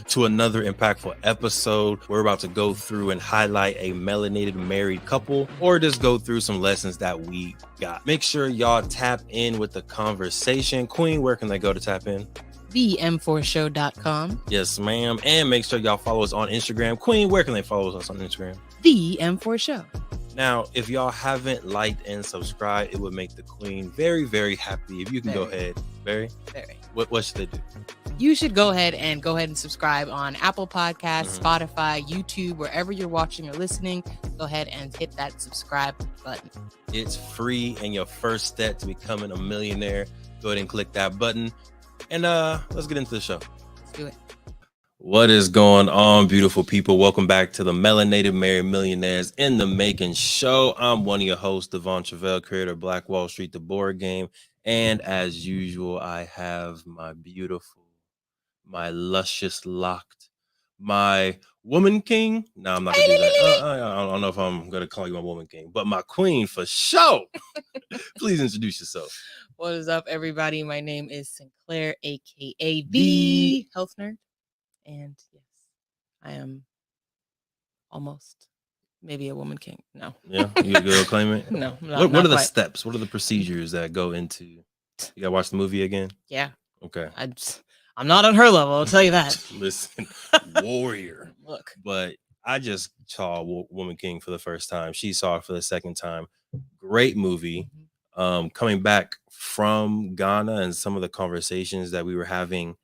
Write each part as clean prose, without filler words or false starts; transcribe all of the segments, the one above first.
to another impactful episode. We're about to go through and highlight a melanated married couple or just go through some lessons that we got. Make sure y'all tap in with the conversation. Queen, where can they go to tap in? TheeM4Show.com. Yes, ma'am. And make sure y'all follow us on Instagram. Queen, where can they follow us on Instagram? TheeM4Show. Now, if y'all haven't liked and subscribed, it would make the Queen very, very happy. If you can go ahead. Very? What should they do? You should go ahead and subscribe on Apple Podcasts, Spotify, YouTube, wherever you're watching or listening. Go ahead and hit that subscribe button. It's free, and your first step to becoming a millionaire. Go ahead and click that button. And let's get into the show. Let's do it. What is going on, beautiful people? Welcome back to the Melanated Married Millionaires in the Making show. I'm one of your hosts, Truvel, creator of Black Wall Street, the board game. And as usual, I have my beautiful, my luscious locked, my woman king. No, I'm not going to do that. I don't know if I'm going to call you my woman king, but my queen for sure. Please introduce yourself. What is up, everybody? My name is Sinclair, a.k.a. the Health Nerd. And yes, I am almost maybe a woman king. No. Yeah, you go claim it? No. What are the steps? What are the procedures that go into? You gotta watch the movie again? Yeah. Okay. I'm not on her level, I'll tell you that. Listen, warrior. Look. But I just saw Woman King for the first time. She saw it for the second time. Great movie. Coming back from Ghana and some of the conversations that we were having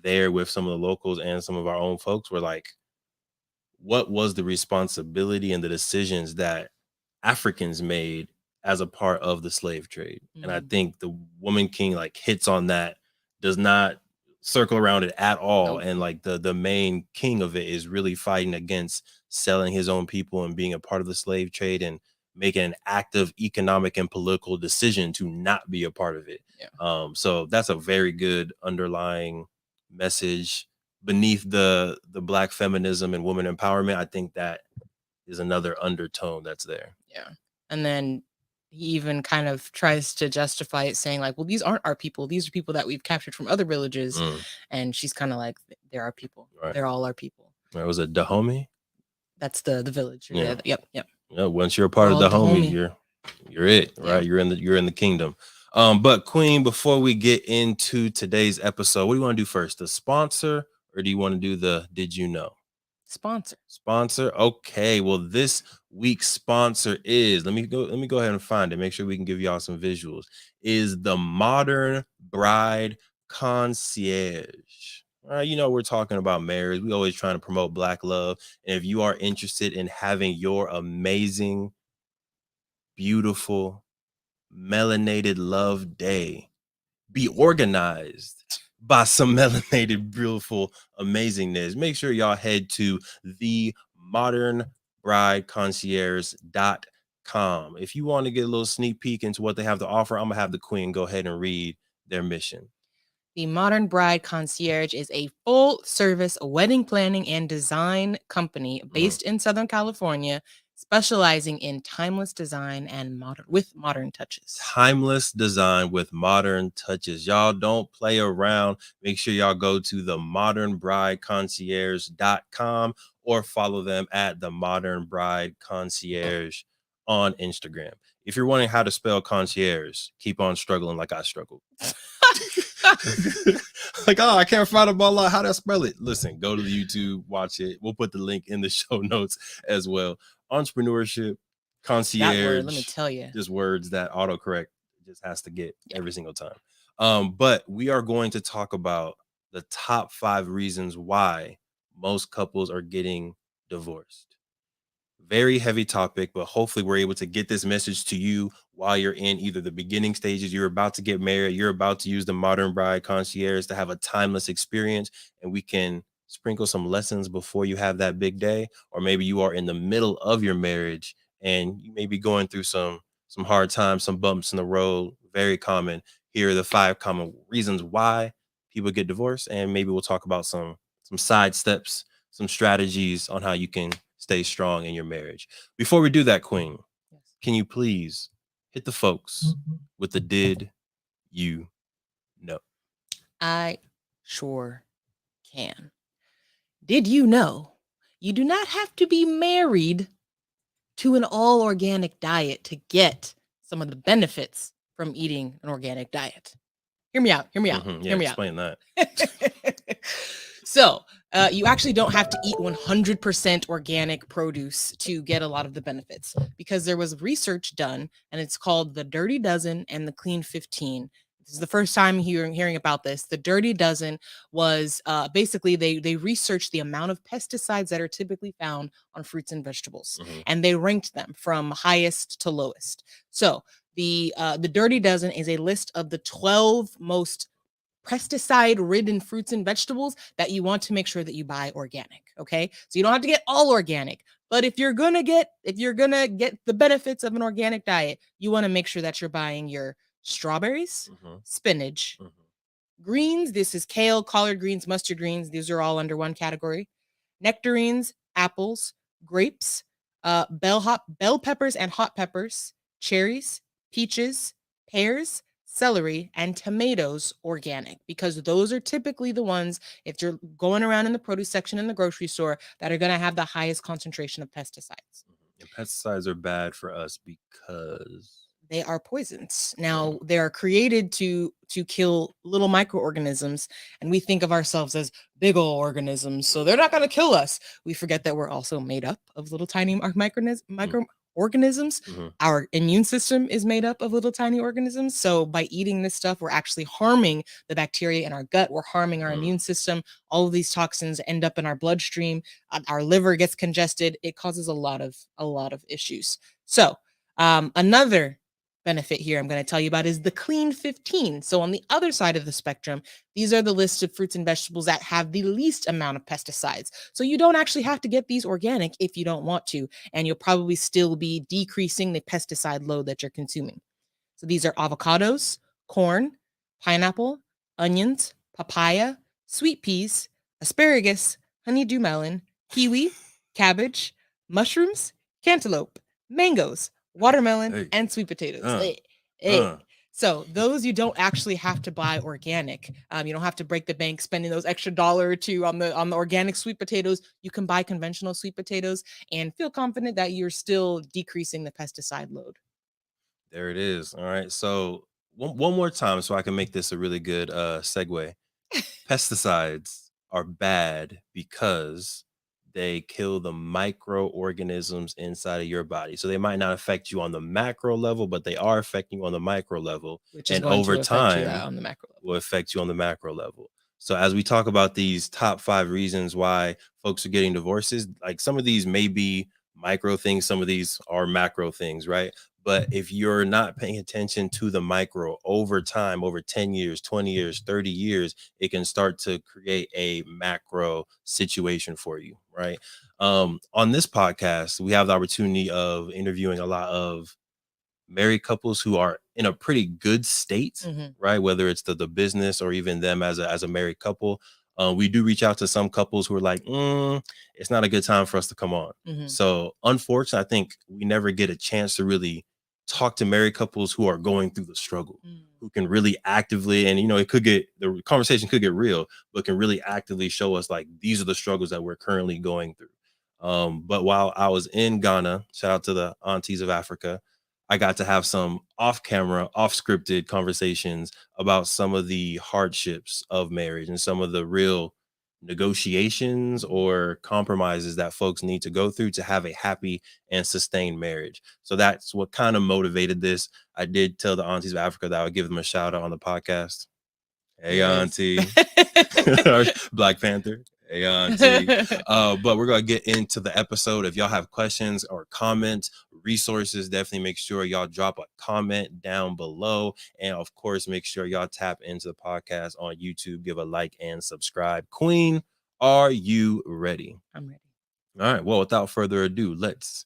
there with some of the locals and some of our own folks were like, what was the responsibility and the decisions that Africans made as a part of the slave trade? And I think the Woman King like hits on that, does not circle around it at all. And like the main king of it is really fighting against selling his own people and being a part of the slave trade and making an active economic and political decision to not be a part of it. Yeah. So that's a very good underlying message beneath the black feminism and woman empowerment. I think that is another undertone that's there. Yeah. And then he even kind of tries to justify it, saying like, well, these aren't our people. These are people that we've captured from other villages. And she's kind of like, they're our people. Right. They're all our people. Right. Was it Dahomey? That's the village. Yeah. Yep. Yeah, once you're a part of Dahomey, you're it, right? Yeah. You're in the kingdom. But Queen, before we get into today's episode, what do you want to do first? The sponsor, or do you want to do the did you know? Sponsor. Okay. Well, this week's sponsor is, let me go ahead and find it. Make sure we can give y'all some visuals. Is the Modern Bride Concierge. All right, you know, we're talking about marriage. We always trying to promote Black love. And if you are interested in having your amazing, beautiful, melanated love day be organized by some melanated, beautiful amazingness, make sure y'all head to themodernbrideconcierge.com. If you want to get a little sneak peek into what they have to offer, I'm gonna have the Queen go ahead and read their mission. The Modern Bride Concierge is a full-service wedding planning and design company based in Southern California, specializing in timeless design and modern touches. Timeless design with modern touches. Y'all don't play around. Make sure y'all go to themodernbrideconcierge.com or follow them at the Modern Bride Concierge on Instagram. If you're wondering how to spell concierge, keep on struggling like I struggled. Like, oh, I can't find a ball. How do I spell it? Listen, go to the YouTube, watch it. We'll put the link in the show notes as well. Entrepreneurship, concierge. That word, let me tell you, just words that autocorrect just has to get every single time. But we are going to talk about the top 5 reasons why most couples are getting divorced. Very heavy topic, but hopefully we're able to get this message to you while you're in either the beginning stages, you're about to get married, you're about to use the Modern Bride Concierge to have a timeless experience, and we can sprinkle some lessons before you have that big day. Or maybe you are in the middle of your marriage and you may be going through some hard times, some bumps in the road. Very common. Here are the 5 common reasons why people get divorced, and maybe we'll talk about some side steps, some strategies on how you can stay strong in your marriage. Before we do that, Queen, can you please hit the folks with the did you know? I sure can. Did you know you do not have to be married to an all organic diet to get some of the benefits from eating an organic diet? Hear me out. Hear me out. Yeah, Hear me explain that. So, you actually don't have to eat 100% organic produce to get a lot of the benefits, because there was research done, and it's called the Dirty Dozen and the Clean 15. This is the first time hearing about this. The Dirty Dozen was basically they researched the amount of pesticides that are typically found on fruits and vegetables, and they ranked them from highest to lowest. So the Dirty Dozen is a list of the 12 most pesticide-ridden fruits and vegetables that you want to make sure that you buy organic. Okay, so you don't have to get all organic, but if you're gonna get the benefits of an organic diet, you want to make sure that you're buying your strawberries, spinach, greens. This is kale, collard greens, mustard greens. These are all under one category. Nectarines, apples, grapes, bell peppers and hot peppers, cherries, peaches, pears, celery, and tomatoes organic, because those are typically the ones, if you're going around in the produce section in the grocery store, that are going to have the highest concentration of pesticides. And pesticides are bad for us because they are poisons. Now, they are created to kill little microorganisms, and we think of ourselves as big old organisms, so they're not going to kill us. We forget that we're also made up of little tiny microorganisms. Our immune system is made up of little tiny organisms. So by eating this stuff, we're actually harming the bacteria in our gut. We're harming our immune system. All of these toxins end up in our bloodstream. Our liver gets congested. It causes a lot of issues. So another benefit here I'm going to tell you about is the Clean 15. So on the other side of the spectrum, these are the list of fruits and vegetables that have the least amount of pesticides. So you don't actually have to get these organic if you don't want to, and you'll probably still be decreasing the pesticide load that you're consuming. So these are avocados, corn, pineapple, onions, papaya, sweet peas, asparagus, honeydew melon, kiwi, cabbage, mushrooms, cantaloupe, mangoes, watermelon, and sweet potatoes. So those you don't actually have to buy organic. You don't have to break the bank spending those extra $1 or $2 on the organic sweet potatoes. You can buy conventional sweet potatoes and feel confident that you're still decreasing the pesticide load. There it is. All right. So one more time so I can make this a really good segue. Pesticides are bad because they kill the microorganisms inside of your body. So they might not affect you on the macro level, but they are affecting you on the micro level. Which is and going over to affect time you on the macro level. will affect you on the macro level. So as we talk about these top 5 reasons why folks are getting divorces, like some of these may be micro things, some of these are macro things, right? But if you're not paying attention to the micro over time, over 10 years, 20 years, 30 years, it can start to create a macro situation for you, right? On this podcast, we have the opportunity of interviewing a lot of married couples who are in a pretty good state, right? Whether it's the business or even them as a married couple. We do reach out to some couples who are like, it's not a good time for us to come on. So unfortunately, I think we never get a chance to really talk to married couples who are going through the struggle, who can really actively, and the conversation could get real, but can really actively show us like, these are the struggles that we're currently going through. But while I was in Ghana, shout out to the aunties of Africa, I got to have some off-camera, off-scripted conversations about some of the hardships of marriage and some of the real negotiations or compromises that folks need to go through to have a happy and sustained marriage. So that's what kind of motivated this. I did tell the aunties of Africa that I would give them a shout out on the podcast. Hey, auntie. Black Panther. Hey, auntie. But we're going to get into the episode. If y'all have questions or comments, resources, definitely make sure y'all drop a comment down below. And of course, make sure y'all tap into the podcast on YouTube, give a like and subscribe. Queen, are you ready? I'm ready. All right. Well, without further ado, let's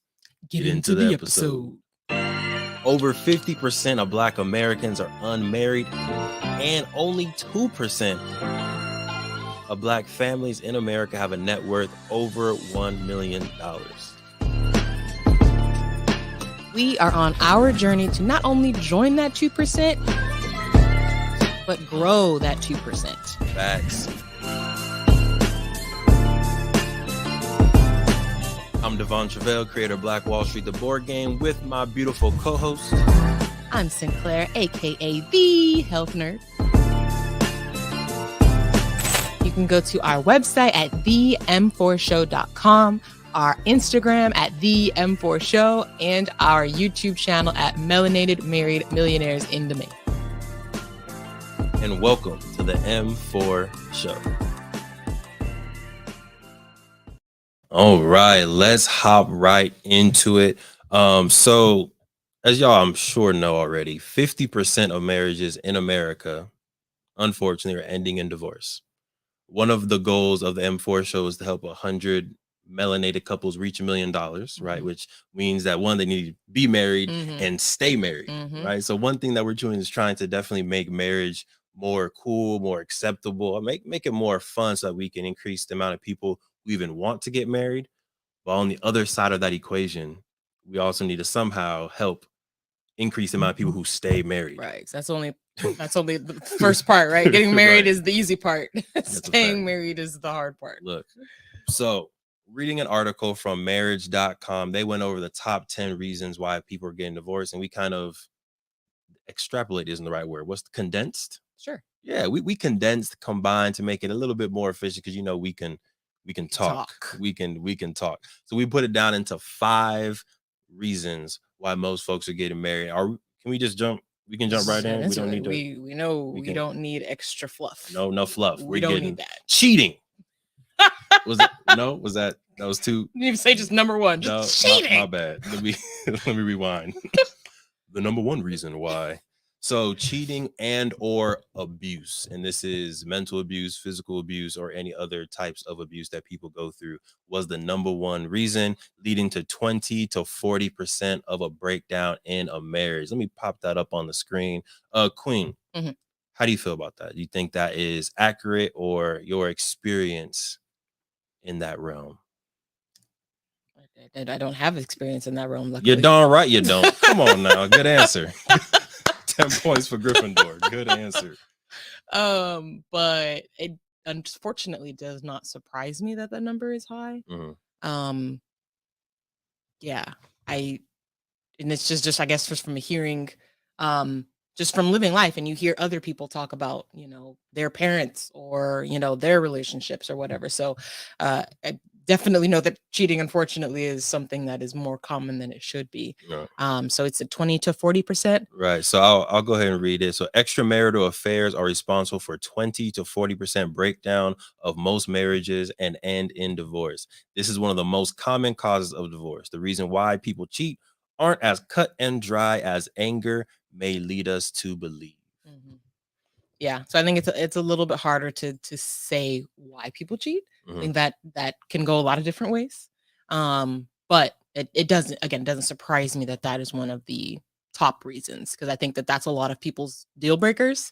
get into the episode. Over 50% of Black Americans are unmarried, and only 2% of Black families in America have a net worth over $1 million. We are on our journey to not only join that 2%, but grow that 2%. Facts. I'm Devon Truvel, creator of Black Wall Street, the board game, with my beautiful co-host. I'm Sinclair, aka the Health Nerd. You can go to our website at them4show.com, our Instagram at them4show, and our YouTube channel at Melanated Married Millionaires in the making. And welcome to the M4 Show. All right, let's hop right into it. So as y'all, I'm sure know already, 50% of marriages in America, unfortunately, are ending in divorce. One of the goals of the M4 Show is to help 100 melanated couples reach $1 million, right? Which means that one, they need to be married and stay married, right? So one thing that we're doing is trying to definitely make marriage more cool, more acceptable, make it more fun so that we can increase the amount of people who even want to get married. But on the other side of that equation, we also need to somehow help increase the amount of people who stay married. Right. So that's only the first part, right? Getting married Right. is the easy part. That's Staying married is the hard part. Look, so reading an article from marriage.com, they went over the top 10 reasons why people are getting divorced, and we kind of extrapolate isn't the right word. What's condensed? Sure. Yeah, we condensed, combined to make it a little bit more efficient because we can talk. We can talk. So we put it down into 5 reasons why most folks are getting married. Can we just jump? We can jump right in. We don't need to. We know we don't need extra fluff. No fluff. We don't need that. Cheating. Was it? No, was that was too? You didn't say just number one. Just cheating. My bad. Let me rewind. The number one reason why. So cheating and or abuse, and this is mental abuse, physical abuse, or any other types of abuse that people go through, was the number one reason, leading to 20 to 40% of a breakdown in a marriage. Let me pop that up on the screen. Queen, how do you feel about that? Do you think that is accurate, or your experience in that realm? I don't have experience in that realm. Luckily. You're darn right you don't. Come on now. Good answer. 10 points for Gryffindor. Good answer. But it unfortunately does not surprise me that the number is high. Yeah, and it's just I guess just from hearing, just from living life, and you hear other people talk about, their parents or, their relationships or whatever. So I definitely know that cheating, unfortunately, is something that is more common than it should be. Right. So it's at 20 to 40%. Right. So I'll go ahead and read it. So extramarital affairs are responsible for 20 to 40% breakdown of most marriages and end in divorce. This is one of the most common causes of divorce. The reason why people cheat aren't as cut and dry as anger may lead us to believe. Yeah, so I think it's a little bit harder to say why people cheat. I think that can go a lot of different ways. But it doesn't surprise me that is one of the top reasons, because I think that's a lot of people's deal breakers.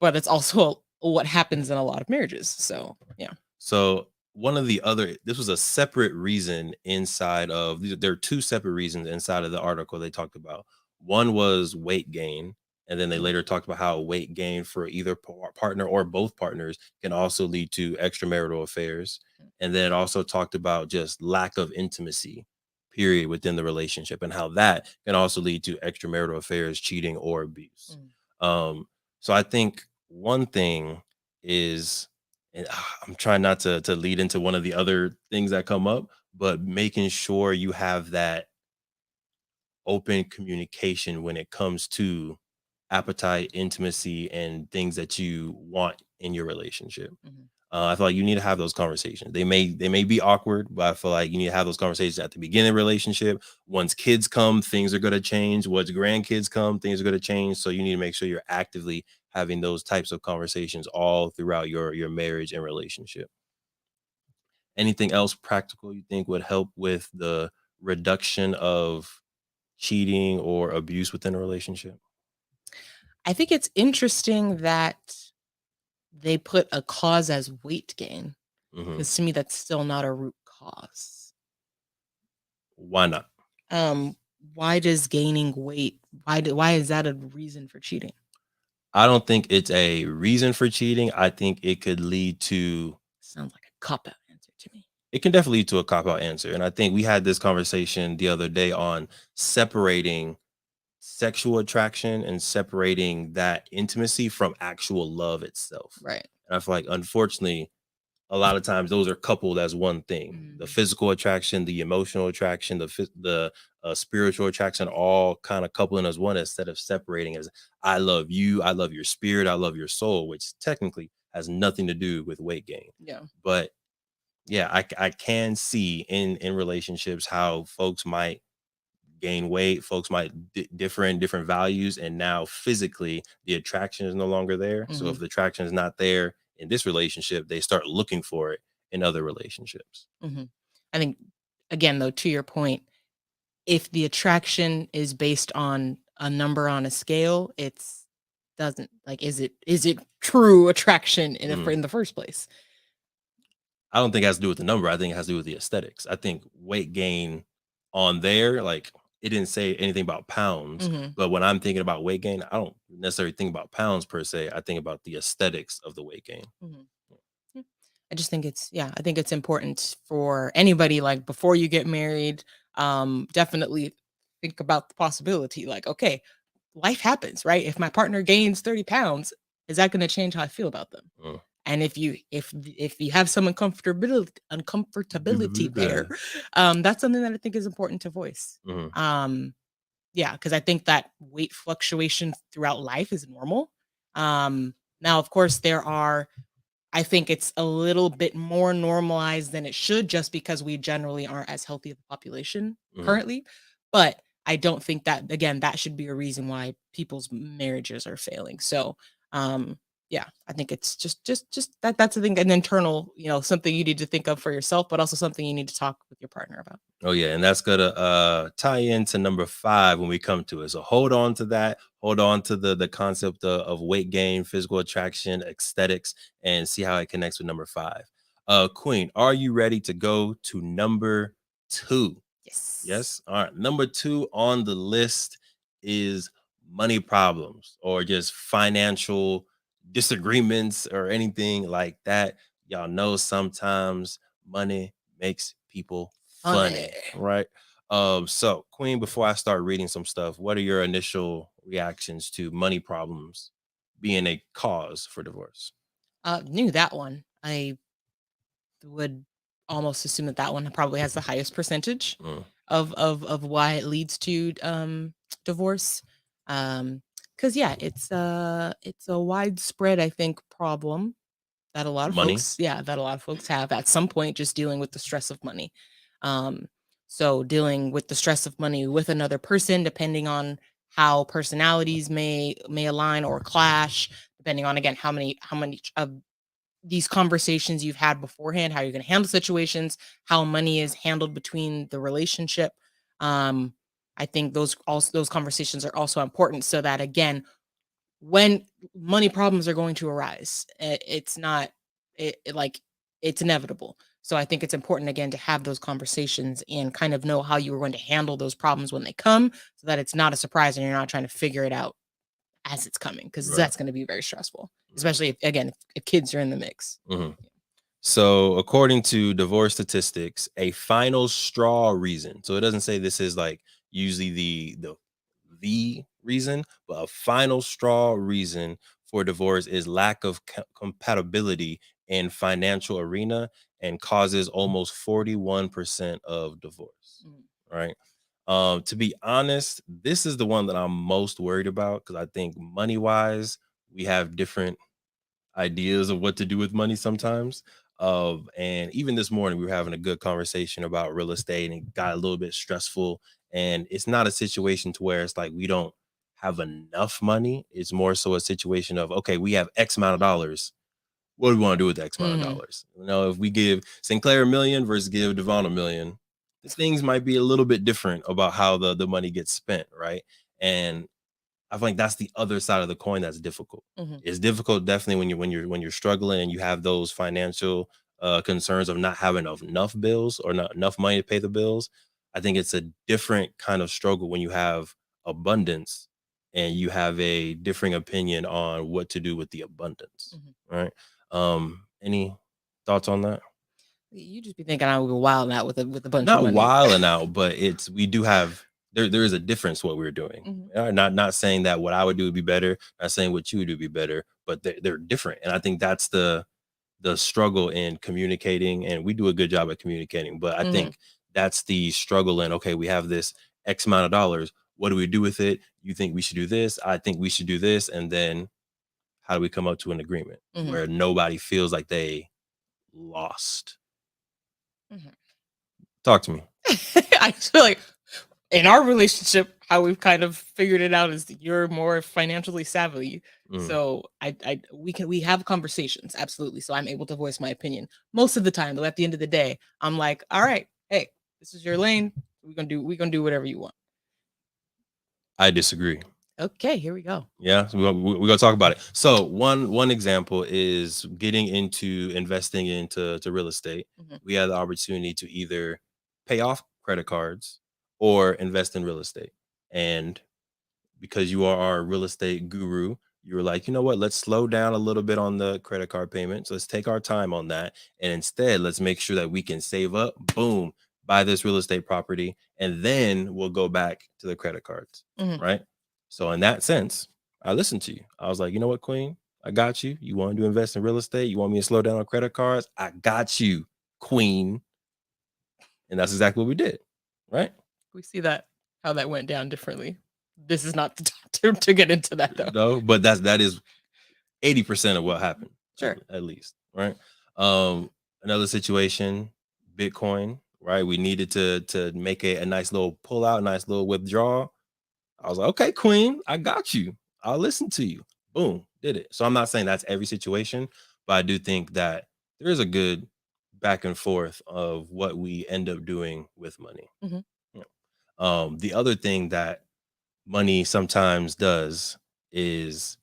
But it's also what happens in a lot of marriages. So yeah. So this was a separate reason inside of, there are 2 separate reasons inside of the article they talked about. One was weight gain. And then they later talked about how weight gain for either partner or both partners can also lead to extramarital affairs. And then it also talked about just lack of intimacy, period, within the relationship, and how that can also lead to extramarital affairs, cheating, or abuse. So I think one thing is, and I'm trying not to lead into one of the other things that come up, but making sure you have that open communication when it comes to appetite, intimacy, and things that you want in your relationship. I feel like you need to have those conversations. They may be awkward, but I feel like you need to have those conversations at the beginning of the relationship. Once kids come, things are going to change. Once grandkids come, things are going to change. So you need to make sure you're actively having those types of conversations all throughout your marriage and relationship. Anything else practical you think would help with the reduction of cheating or abuse within a relationship? I think it's interesting that they put a cause as weight gain, because to me that's still not a root cause. Why not? Why does gaining weight, why is that a reason for cheating? I don't think it's a reason for cheating. I think it could lead to... Sounds like a cop-out answer to me. it can definitely lead to a cop out answer. And I think we had this conversation the other day on separating sexual attraction and separating that intimacy from actual love itself. Right. And I feel like, unfortunately, a lot of times those are coupled as one thing: the physical attraction, the emotional attraction, the spiritual attraction, all kind of coupling as one instead of separating as I love you, I love your spirit, I love your soul, which technically has nothing to do with weight gain. Yeah. But yeah, I can see in relationships how folks might gain weight, folks might differ in different values, and now physically the attraction is no longer there. So if the attraction is not there in this relationship, they start looking for it in other relationships. I think, again, though, to your point, if the attraction is based on a number on a scale, it's doesn't like is it true attraction in the first place? I don't think it has to do with the number. I think it has to do with the aesthetics. I think weight gain on there, like, it didn't say anything about pounds, but when I'm thinking about weight gain, I don't necessarily think about pounds per se. I think about the aesthetics of the weight gain. Yeah. I just think I think it's important for anybody, like, before you get married, definitely think about the possibility, like, okay, life happens, right? If my partner gains 30 pounds, is that going to change how I feel about them? Mm. And if you have some uncomfortability there, that's something that I think is important to voice. Yeah, because I think that weight fluctuation throughout life is normal. Now, of course, I think it's a little bit more normalized than it should, just because we generally aren't as healthy of a population currently. But I don't think that, again, that should be a reason why people's marriages are failing. So, yeah, I think it's just that's I think an internal, something you need to think of for yourself, but also something you need to talk with your partner about. Oh yeah, and that's gonna tie into number 5 when we come to it. So hold on to that. Hold on to the concept of weight gain, physical attraction, aesthetics, and see how it connects with number 5. Queen, are you ready to go to number 2? Yes. Yes. All right. Number 2 on the list is money problems or just financial disagreements or anything like that. Y'all know sometimes money makes people Funny. funny, right? So Queen, before I start reading some stuff, what are your initial reactions to money problems being a cause for divorce? Knew that one. I would almost assume that that one probably has the highest percentage Mm. of why it leads to divorce. Because yeah, it's a widespread, I think, problem that a lot of Money? folks, that a lot of folks have at some point, just dealing with the stress of money. Um, so dealing with the stress of money with another person, depending on how personalities may align or clash, depending on, again, how many of these conversations you've had beforehand, how you're going to handle situations, how money is handled between the relationship. Um, I think those conversations are also important, so that, again, when money problems are going to arise, it's not like it's inevitable. So I think it's important, again, to have those conversations and kind of know how you are going to handle those problems when they come, so that it's not a surprise and you're not trying to figure it out as it's coming, because Right. that's going to be very stressful, Right. especially if kids are in the mix. Mhm. So, according to divorce statistics, a final straw reason. So it doesn't say this is like usually the reason, but a final straw reason for divorce is lack of compatibility in financial arena and causes almost 41% of divorce. Mm. Right. To be honest, this is the one that I'm most worried about because I think money wise, we have different ideas of what to do with money sometimes. And even this morning, we were having a good conversation about real estate and it got a little bit stressful. And it's not a situation to where it's like we don't have enough money. It's more so a situation of, okay, we have X amount of dollars. What do we want to do with X amount of Mhm. dollars? If we give Sinclair a million versus give Devon a million, the things might be a little bit different about how the money gets spent, right? And I feel like that's the other side of the coin that's difficult. Mhm. It's difficult definitely when you're struggling and you have those financial concerns of not having enough bills or not enough money to pay the bills. I think it's a different kind of struggle when you have abundance and you have a differing opinion on what to do with the abundance. Mhm. Right? Any thoughts on that? You just be thinking I would go wild out with a bunch of Not money. wilding out, but we do have there is a difference what we're doing. Mhm. Not saying that what I would do would be better, not saying what you would do would be better, but they're different. And I think that's the struggle in communicating, and we do a good job at communicating, but I Mhm. think that's the struggle in, okay, we have this X amount of dollars. What do we do with it? You think we should do this? I think we should do this. And then how do we come up to an agreement Mhm. where nobody feels like they lost? Mhm. Talk to me. I feel like in our relationship, how we've kind of figured it out is that you're more financially savvy. Mm. So we have conversations, absolutely. So I'm able to voice my opinion most of the time. Though at the end of the day, I'm like, all right, hey, this is your lane. We're gonna do whatever you want. I disagree. Okay, here we go. Yeah, so we're gonna talk about it. So one example is getting into investing into real estate. Mhm. We had the opportunity to either pay off credit cards or invest in real estate. And because you are our real estate guru, you were like, you know what, let's slow down a little bit on the credit card payments. Let's take our time on that. And instead, let's make sure that we can save up, boom, buy this real estate property, and then we'll go back to the credit cards. Mhm. Right. So, in that sense, I listened to you. I was like, you know what, Queen, I got you. You want to invest in real estate? You want me to slow down on credit cards? I got you, Queen. And that's exactly what we did. Right. We see that how that went down differently. This is not the time to get into that though. No, but that is 80% of what happened. Sure. At least, right? Another situation, Bitcoin, right? We needed to make a nice little pull out, nice little withdrawal. I was like, okay, Queen, I got you. I'll listen to you. Boom, did it. So I'm not saying that's every situation, but I do think that there is a good back and forth of what we end up doing with money. Mhm. Yeah. The other thing that money sometimes does is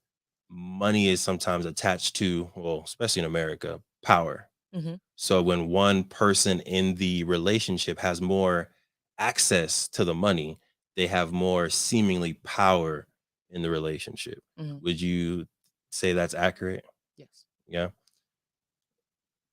money is sometimes attached to, well, especially in America, power. Mhm. So when one person in the relationship has more access to the money, they have more seemingly power in the relationship. Mhm. Would you say that's accurate? Yes. Yeah.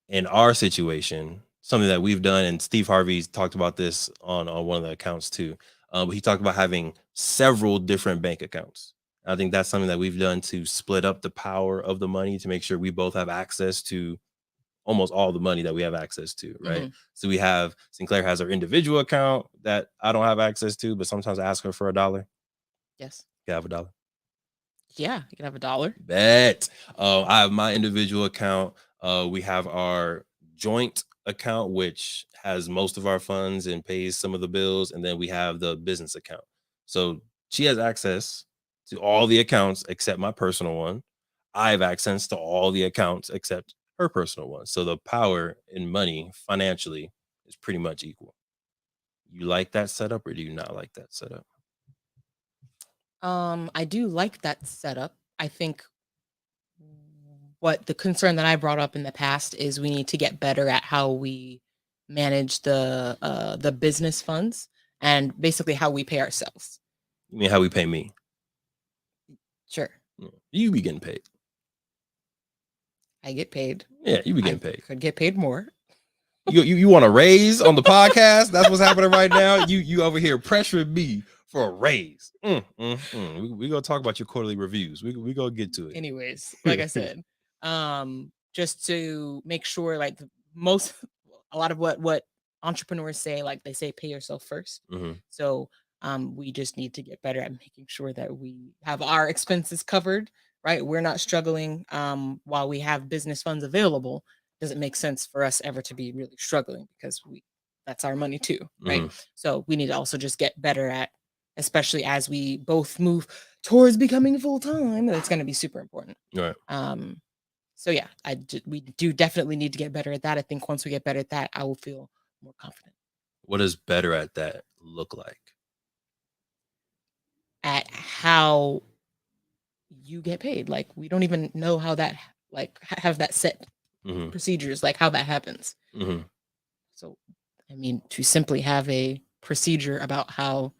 In our situation, something that we've done, and Steve Harvey's talked about this on one of the accounts too. But he talked about having several different bank accounts. I think that's something that we've done to split up the power of the money to make sure we both have access to almost all the money that we have access to, right? Mhm. So we have Sinclair has her individual account that I don't have access to, but sometimes I ask her for $1. Yes. You have $1. Yeah, you can have $1. Bet. I have my individual account. We have our joint account, which has most of our funds and pays some of the bills, and then we have the business account. So she has access to all the accounts except my personal one. I have access to all the accounts except her personal one. So the power in money financially is pretty much equal. You like that setup, or do you not like that setup? I do like that setup. I think what the concern that I brought up in the past is we need to get better at how we manage the business funds and basically how we pay ourselves. You mean how we pay me? Sure. You be getting paid. I get paid. Yeah, you be I getting paid. could get paid more. You want a raise on the podcast? That's what's happening right now. You over here pressuring me for a raise. We gonna talk about your quarterly reviews. We gonna get to it. Anyways, like I said, just to make sure like most a lot of what entrepreneurs say, like they say pay yourself 1st. Mhm. So we just need to get better at making sure that we have our expenses covered, right? We're not struggling while we have business funds available. Doesn't make sense for us ever to be really struggling because we that's our money too, right? Mhm. So we need to also just get better at, especially as we both move towards becoming full time. That's going to be super important. Right. So yeah, we do definitely need to get better at that. I think once we get better at that, I will feel more confident What does better at that look like? at how you get paid. Like we don't even know how that like have that set Mhm. procedures, like how that happens. Mhm. So I mean, to simply have a procedure about how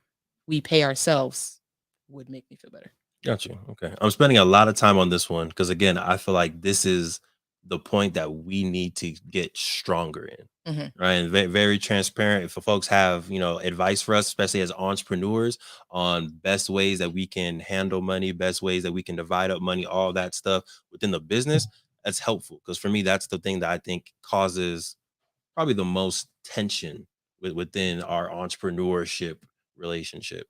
we pay ourselves would make me feel better. Got you. Okay. I'm spending a lot of time on this one because again, I feel like this is the point that we need to get stronger in. Mhm. Right. And very transparent. If folks have, advice for us, especially as entrepreneurs, on best ways that we can handle money, best ways that we can divide up money, all that stuff within the business, that's helpful. Because for me, that's the thing that I think causes probably the most tension within our entrepreneurship relationship.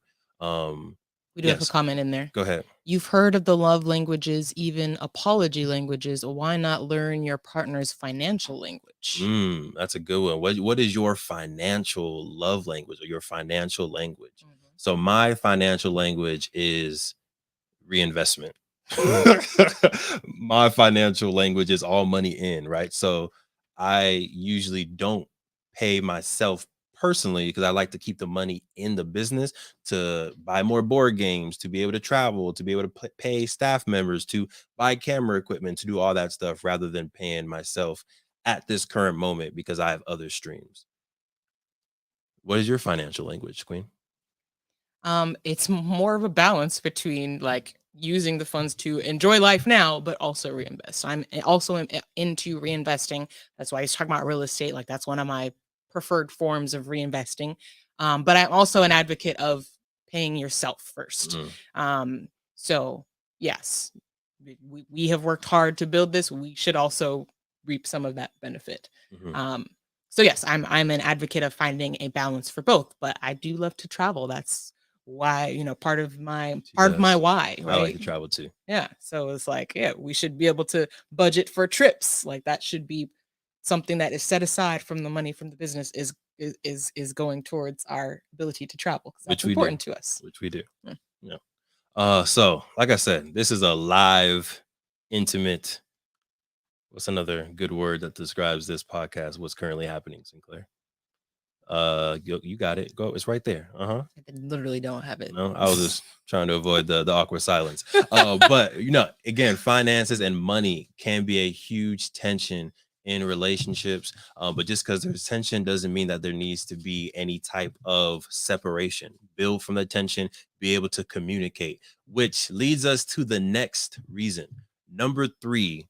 We do have a Yes, comment in there. go ahead. You've heard of the love languages, even apology languages. Why not learn your partner's financial language? That's a good one. What is your financial love language or your financial language? So my financial language is reinvestment. My financial language is all money in, right? So I usually don't pay myself personally because I like to keep the money in the business to buy more board games, to be able to travel, to be able to pay staff members, to buy camera equipment, to do all that stuff rather than paying myself at this current moment because I have other streams. What is your financial language, Queen? It's more of a balance between like using the funds to enjoy life now, but also reinvest. I'm also into reinvesting. That's why he's talking about real estate. Like that's one of my preferred forms of reinvesting. But I'm also an advocate of paying yourself first. So yes, we have worked hard to build this. We should also reap some of that benefit. So yes, I'm an advocate of finding a balance for both, but I do love to travel. That's why, part of my why, I like right? to travel too. Yeah. So it's like, yeah, we should be able to budget for trips. Like that should be something that is set aside from the money from the business is going towards our ability to travel because that's important to us. Which we do. Yeah. So like I said, this is a live, intimate. What's another good word that describes this podcast? What's currently happening, Sinclair? You got it. Go. It's right there. I literally don't have it. No, I was just trying to avoid the awkward silence. But again, finances and money can be a huge tension in relationships. But just because there's tension doesn't mean that there needs to be any type of separation. Build from the tension, be able to communicate, which leads us to the next reason. Number 3,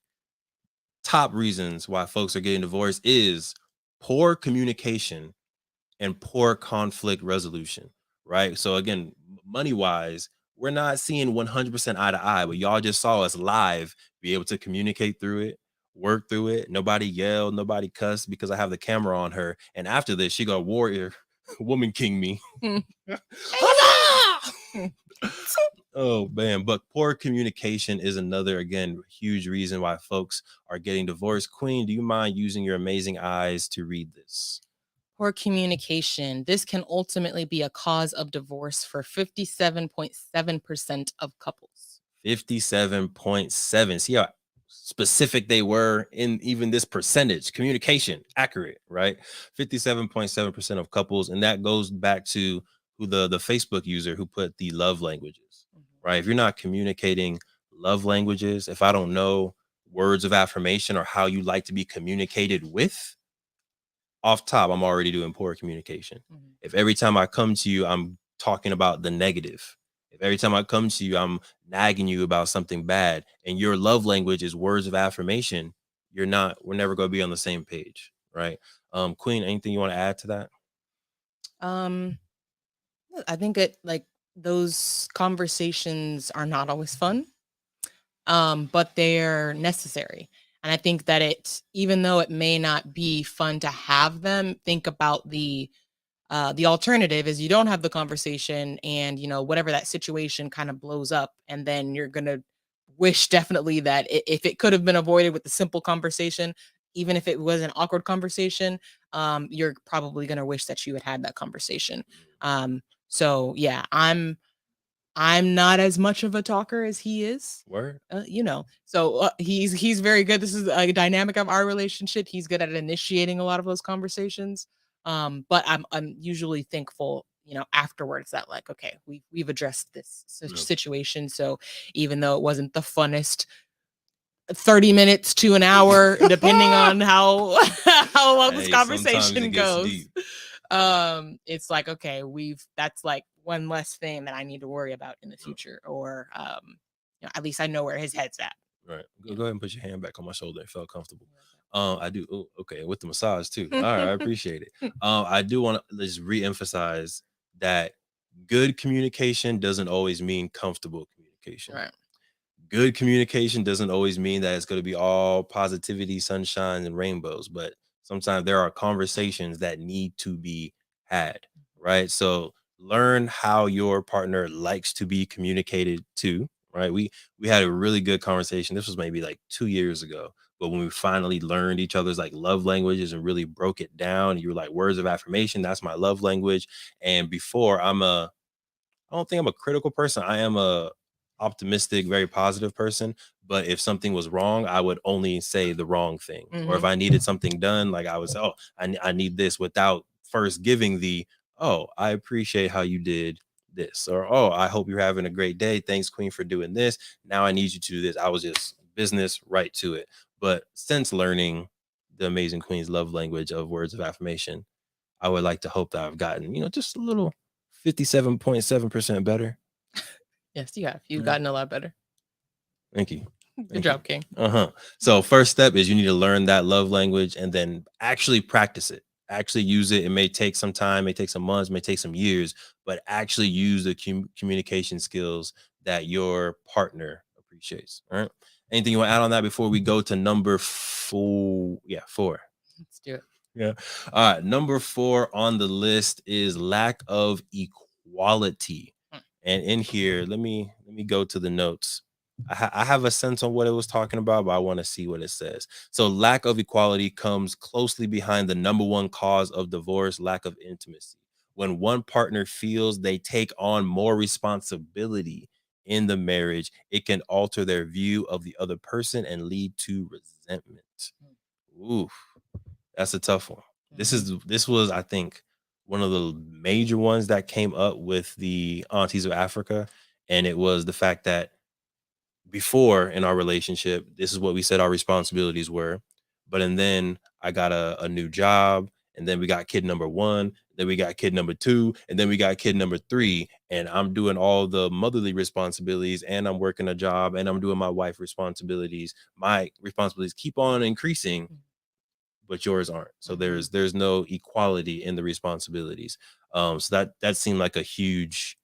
top reasons why folks are getting divorced is poor communication and poor conflict resolution, right? So again, money wise, we're not seeing 100% eye to eye, but y'all just saw us live be able to communicate through it, work through it. Nobody yelled, nobody cussed because I have the camera on her. And after this, she got warrior woman king me. Oh man, but poor communication is another, again, huge reason why folks are getting divorced. Queen, do you mind using your amazing eyes to read this? Poor communication. This can ultimately be a cause of divorce for 57.7% of couples. 57.7. See how specific they were in even this percentage. Communication, accurate, right? 57.7% of couples. And that goes back to who the Facebook user who put the love languages, right? If you're not communicating love languages, if I don't know words of affirmation or how you like to be communicated with, off top, I'm already doing poor communication. If every time I come to you, I'm talking about the negative, if every time I come to you, I'm nagging you about something bad, and your love language is words of affirmation, we're never going to be on the same page, right? Queen, anything you want to add to that? I think it like those conversations are not always fun, but they're necessary. And I think that even though it may not be fun to have them, think about the alternative is you don't have the conversation and whatever that situation kind of blows up, and then you're gonna wish definitely that if it could have been avoided with a simple conversation, even if it was an awkward conversation, you're probably gonna wish that you had that conversation. So yeah, I'm not as much of a talker as he is. Word. So he's very good. This is a dynamic of our relationship. He's good at initiating a lot of those conversations. But I'm usually thankful, afterwards that like, okay, we've addressed this situation. So even though it wasn't the funnest 30 minutes to an hour, depending on how how long this conversation goes. It's like, okay, that's like one less thing that I need to worry about in the future, or at least I know where his head's at. Right. Yeah. Go ahead and put your hand back on my shoulder. It felt comfortable. You like I do. Oh, okay. With the massage too. All that? right. I appreciate it. I do want to just re-emphasize that good communication doesn't always mean comfortable communication. Right. Good communication doesn't always mean that it's going to be all positivity, sunshine, and rainbows, but sometimes there are conversations that need to be had, right? So learn how your partner likes to be communicated to, right? We had a really good conversation. This was maybe like 2 years ago, but when we finally learned each other's like love languages and really broke it down, you were like words of affirmation, that's my love language. And before I don't think I'm a critical person. I am a optimistic, very positive person. But if something was wrong, I would only say the wrong thing. Or if I needed something done, like I would say, oh, I need this without first giving the, oh, I appreciate how you did this. Or, oh, I hope you're having a great day. Thanks, Queen, for doing this. Now I need you to do this. I was just business right to it. But since learning the amazing Queen's love language of words of affirmation, I would like to hope that I've gotten, just a little 57.7% better. Yes, you have. You've Yeah. gotten a lot better. Thank you. Good Thank job, you. King. So first step is you need to learn that love language and then actually practice it. Actually use it. It may take some time, may take some months, may take some years, but actually use the communication skills that your partner appreciates. All right. Anything you want to add on that before we go to number 4? Yeah, 4. Let's do it. Yeah. All right. Number 4 on the list is lack of equality. And in here, let me go to the notes. I have a sense on what it was talking about, but I want to see what it says. So lack of equality comes closely behind the number one cause of divorce, lack of intimacy. When one partner feels they take on more responsibility in the marriage, it can alter their view of the other person and lead to resentment. Ooh, that's a tough one. This was, I think, one of the major ones that came up with the aunties of Africa, and it was the fact that before in our relationship, this is what we said our responsibilities were, but and then I got a new job, and then we got kid number 1, then we got kid number 2, and then we got kid number 3, and I'm doing all the motherly responsibilities, and I'm working a job, and I'm doing my wife responsibilities. My responsibilities keep on increasing, but yours aren't. So there's no equality in the responsibilities. So that seemed like a huge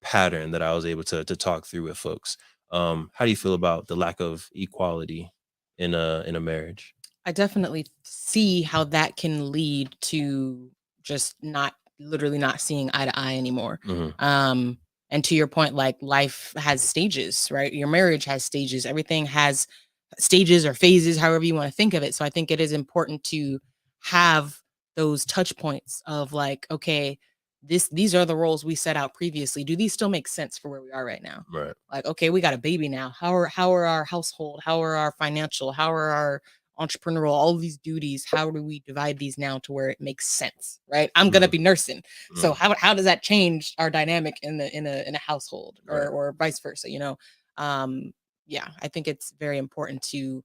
pattern that I was able to talk through with folks. How do you feel about the lack of equality in a marriage? I definitely see how that can lead to just literally not seeing eye to eye anymore. And to your point, like life has stages, right? Your marriage has stages. Everything has stages or phases, however you want to think of it. So I think it is important to have those touch points of like, okay, these are the roles we set out previously. Do these still make sense for where we are right now? Right. Like, okay, we got a baby now. How are our household? How are our financial? How are our entrepreneurial, all of these duties? How do we divide these now to where it makes sense? Right. I'm gonna be nursing. So how does that change our dynamic in a household or vice versa? Yeah, I think it's very important to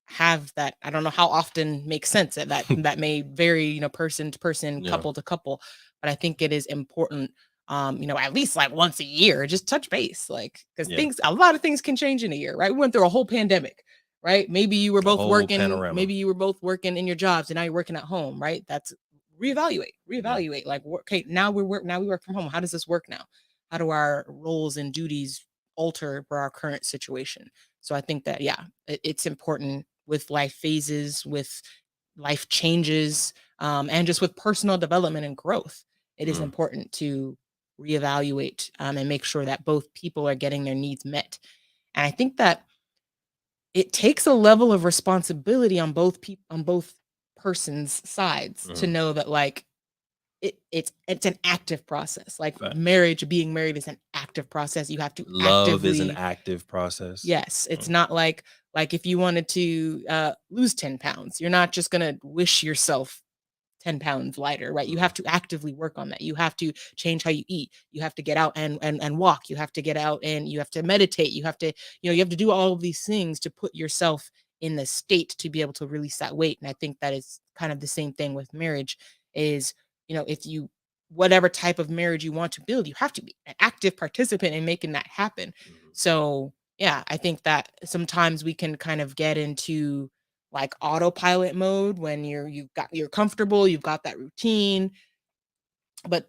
have that. I don't know how often makes sense that may vary, person to person, couple to couple, but I think it is important, at least like once a year, just touch base, like, because a lot of things can change in a year, right? We went through a whole pandemic, right? Maybe you were both working, panorama. maybe you were both working in your jobs and now you're working at home, right? That's reevaluate. Like, okay, now we work from home. How does this work now? How do our roles and duties alter for our current situation? So I think that, yeah, it's important with life phases, with life changes, and just with personal development and growth. It is important to reevaluate and make sure that both people are getting their needs met. And I think that it takes a level of responsibility on both persons' sides to know that, like, it's an active process. Like being married is an active process. You have to love is an active process. Yes, it's not like if you wanted to lose 10 pounds, you're not just gonna wish yourself 10 pounds lighter, right? You have to actively work on that. You have to change how you eat. You have to get out and walk. You have to get out and you have to meditate. You have to, you have to do all of these things to put yourself in the state to be able to release that weight. And I think that is kind of the same thing with marriage is, if you, whatever type of marriage you want to build, you have to be an active participant in making that happen. So Yeah, I think that sometimes we can kind of get into like autopilot mode when you're comfortable, you've got that routine, but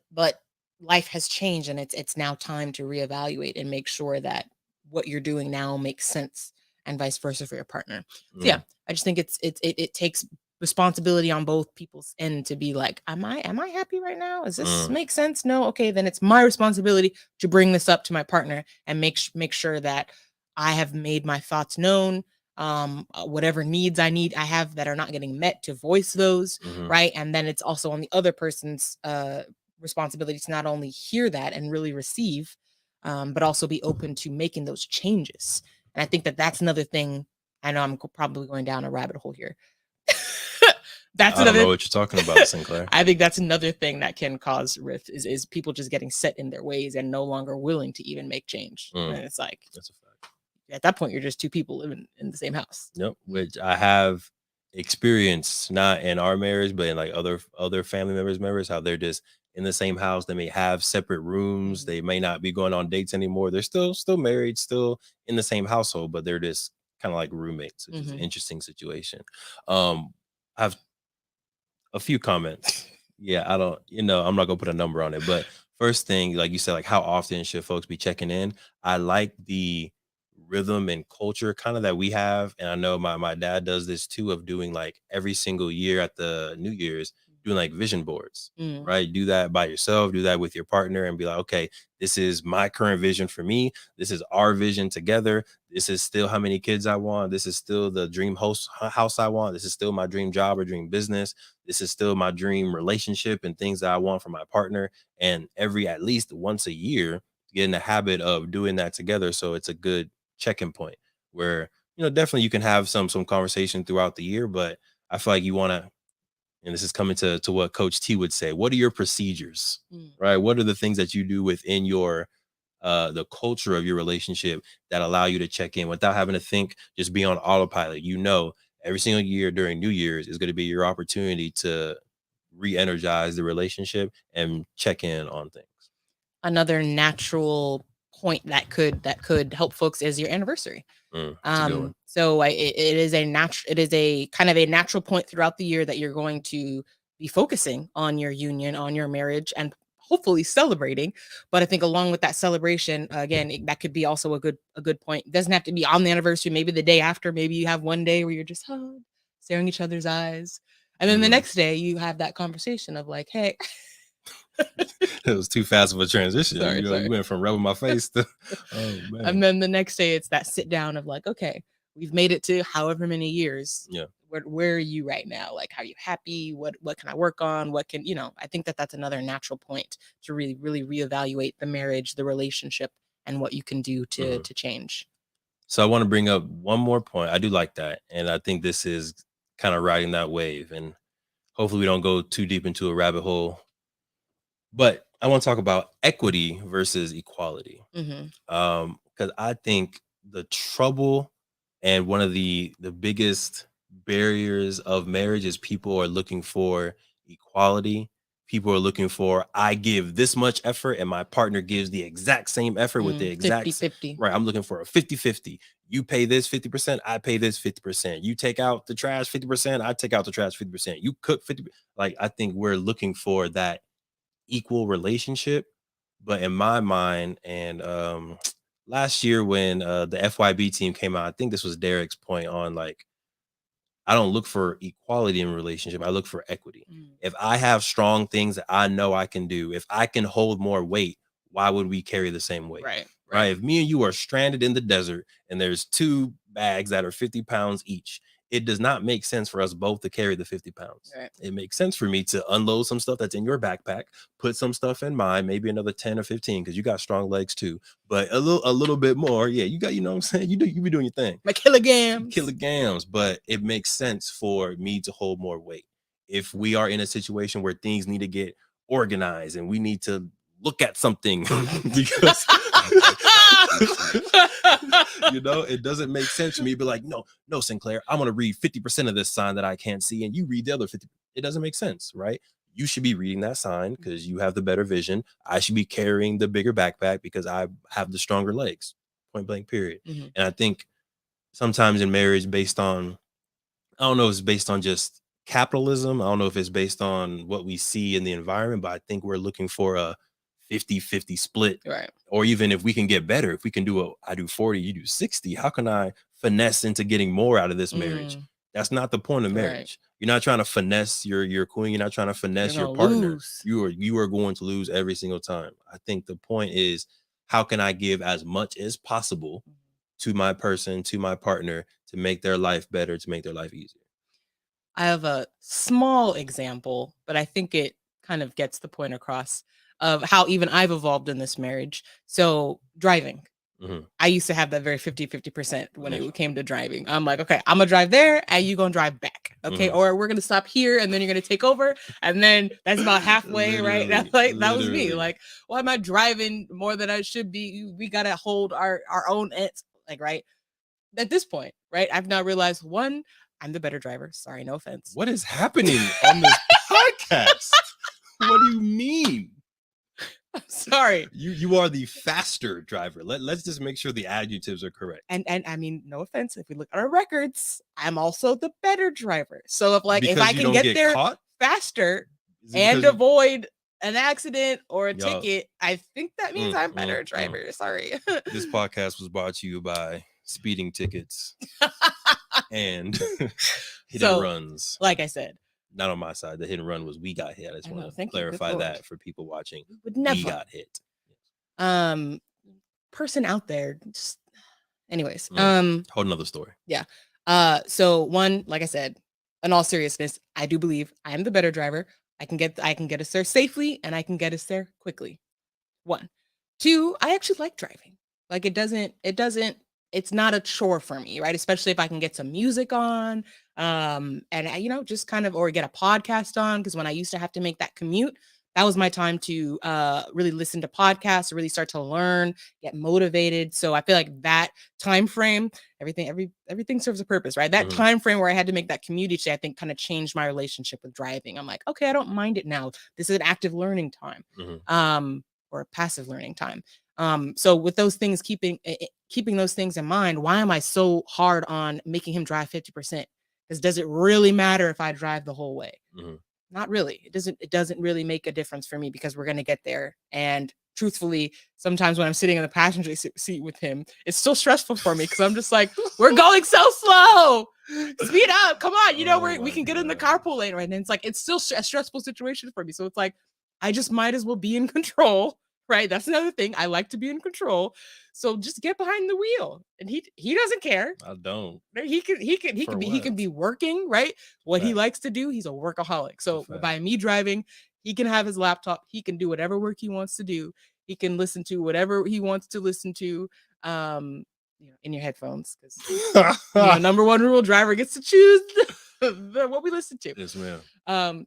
life has changed and it's now time to reevaluate and make sure that what you're doing now makes sense and vice versa for your partner. So yeah, Mm, I just think it takes responsibility on both people's end to be like, am I happy right now? Does this mm, make sense? No. Okay, then it's my responsibility to bring this up to my partner and make sure that I have made my thoughts known. Whatever needs I have that are not getting met, to voice those, mhm. right? And then it's also on the other person's responsibility to not only hear that and really receive, but also be open to making those changes. And I think that that's another thing. I know I'm probably going down a rabbit hole here. That's I don't know another. what you're talking about, Sinclair. I think that's another thing that can cause rift is people just getting set in their ways and no longer willing to even make change. Mm, And it's like that's a fact. at that point you're just two people living in the same house. Yep, which I have experienced not in our marriage, but in like other family members, how they're just in the same house. They may have separate rooms. They Mhm. may not be going on dates anymore. They're still married, still in the same household, but they're just kind of like roommates, which is an Mhm. interesting situation. I have a few comments. Yeah, I don't, I'm not gonna put a number on it, but first thing, like you said, like how often should folks be checking in? I like the rhythm and culture kind of that we have. And I know my dad does this too, of doing like every single year at the New Year's, doing like vision boards, Mm. right? Do that by yourself, do that with your partner, and be like, okay, this is my current vision for me. This is our vision together. This is still how many kids I want. This is still the dream house I want. This is still my dream job or dream business. This is still my dream relationship and things that I want from my partner. And every at least once a year, get in the habit of doing that together. So it's a good check-in point where, definitely you can have some conversation throughout the year, but I feel like you want to, and this is coming to what Coach T would say, what are your procedures? Mm. Right? What are the things that you do within your the culture of your relationship that allow you to check in without having to think, just be on autopilot? Every single year during New Year's is going to be your opportunity to re-energize the relationship and check in on things. Another natural point that could help folks is your anniversary. It's a good one. So it is a kind of a natural point throughout the year that you're going to be focusing on your union, on your marriage, and hopefully celebrating. But I think along with that celebration, again, that could be also a good point. It doesn't have to be on the anniversary. Maybe the day after. Maybe you have one day where you're just staring each other's eyes, and then the Mhm. next day you have that conversation of like, "Hey, It was too fast of a transition. sorry, You sorry." went from rubbing my face to, oh And man, then the next day, it's that sit down of like, okay, we've made it to however many years. yeah. Where are you right now? Like, are you happy? What can I work on? What can I think that that's another natural point to really really reevaluate the marriage, the relationship, and what you can do to Mhm. to change. So I want to bring up one more point. I do like that, and I think this is kind of riding that wave. And hopefully, we don't go too deep into a rabbit hole. But I want to talk about equity versus equality. Hmm. Because I think the trouble and one of the biggest barriers of marriage is people are looking for equality. People are looking for, I give this much effort and my partner gives the exact same effort with the 50 exact 50. right. I'm looking for a 50-50. You pay this 50%, I pay this 50%. You take out the trash 50%, I take out the trash 50%. You cook 50. Like, I think we're looking for that equal relationship. But in my mind, and last year when the FYB team came out, I think this was Derek's point on like, I don't look for equality in a relationship. I look for equity. Mm. If I have strong things that I know I can do, if I can hold more weight, why would we carry the same weight? Right, Right. right, If me and you are stranded in the desert and there's two bags that are 50 pounds each, it does not make sense for us both to carry the 50 pounds. right. It makes sense for me to unload some stuff that's in your backpack, put some stuff in mine, maybe another 10 or 15, because you got strong legs too. But a little bit more. Yeah, you got, what I'm saying? You be doing your thing, My kilograms. kilograms, but it makes sense for me to hold more weight. If we are in a situation where things need to get organized and we need to look at something because it doesn't make sense for me to be like, no, Sinclair, I want to read 50% of this sign that I can't see and you read the other 50. It doesn't make sense, right? You should be reading that sign because you have the better vision. I should be carrying the bigger backpack because I have the stronger legs. point blank period. Mhm. And I think sometimes in marriage, based on, I don't know if it's based on just capitalism, I don't know if it's based on what we see in the environment, but I think we're looking for a 50-50 split. Right. Or even if we can get better, if we can do I do 40, you do 60, how can I finesse into getting more out of this marriage? That's not the point of marriage. You're not trying to finesse your queen. You're not trying to finesse your partner. Lose. You are going to lose every single time. I think the point is, how can I give as much as possible to my person, to my partner, to make their life better, to make their life easier? I have a small example, but I think it kind of gets the point across of how even I've evolved in this marriage. So driving. I used to have that very 50-50% when it came to driving. I'm like, okay, I'm gonna drive there and you gonna drive back. Okay. Or we're gonna stop here and then you're gonna take over. And then that's about halfway, right? That's like that was me. Like, why am I driving more than I should be? We gotta hold our own ends, like, right? At this point, right? I've now realized, one, I'm the better driver. Sorry, no offense. What is happening on this podcast? What do you mean? I'm sorry. You are the faster driver. Let's just make sure the adjectives are correct. And I mean, no offense, if we look at our records, I'm also the better driver. So if I can get there caught faster and avoid an accident or a ticket, I think that means I'm better driver. Sorry. This podcast was brought to you by speeding tickets and hit and runs. Like I said, not on my side. The hit and run was we got hit. I just want to clarify that for people watching. We got hit. Person out there. Just, anyways. Whole another story. Yeah. So one, like I said, in all seriousness, I do believe I am the better driver. I can get us there safely and I can get us there quickly. One. Two, I actually like driving. Like it's not a chore for me, right? Especially if I can get some music on, and just kind of, or get a podcast on. Because when I used to have to make that commute, that was my time to really listen to podcasts, really start to learn, get motivated. So I feel like that time frame, everything serves a purpose, right? That time frame where I had to make that commute each day, I think kind of changed my relationship with driving. I'm like, okay, I don't mind it now. This is an active learning time, or a passive learning time. So with those things, keeping those things in mind, why am I so hard on making him drive 50%? Because does it really matter if I drive the whole way? Not really. It doesn't really make a difference for me, because we're going to get there. And truthfully, sometimes when I'm sitting in the passenger seat with him, it's still stressful for me, because I'm just like, we're going so slow. Speed up. Come on. We can get in the carpool lane, right? And it's like, it's still a stressful situation for me. So it's like, I just might as well be in control. Right. That's another thing. I like to be in control. So just get behind the wheel. And he doesn't care. I don't. He can be working, right? What he likes to do, he's a workaholic. So by me driving, he can have his laptop, he can do whatever work he wants to do. He can listen to whatever he wants to listen to. In your headphones. Because number one rule, driver gets to choose what we listen to. Yes, ma'am.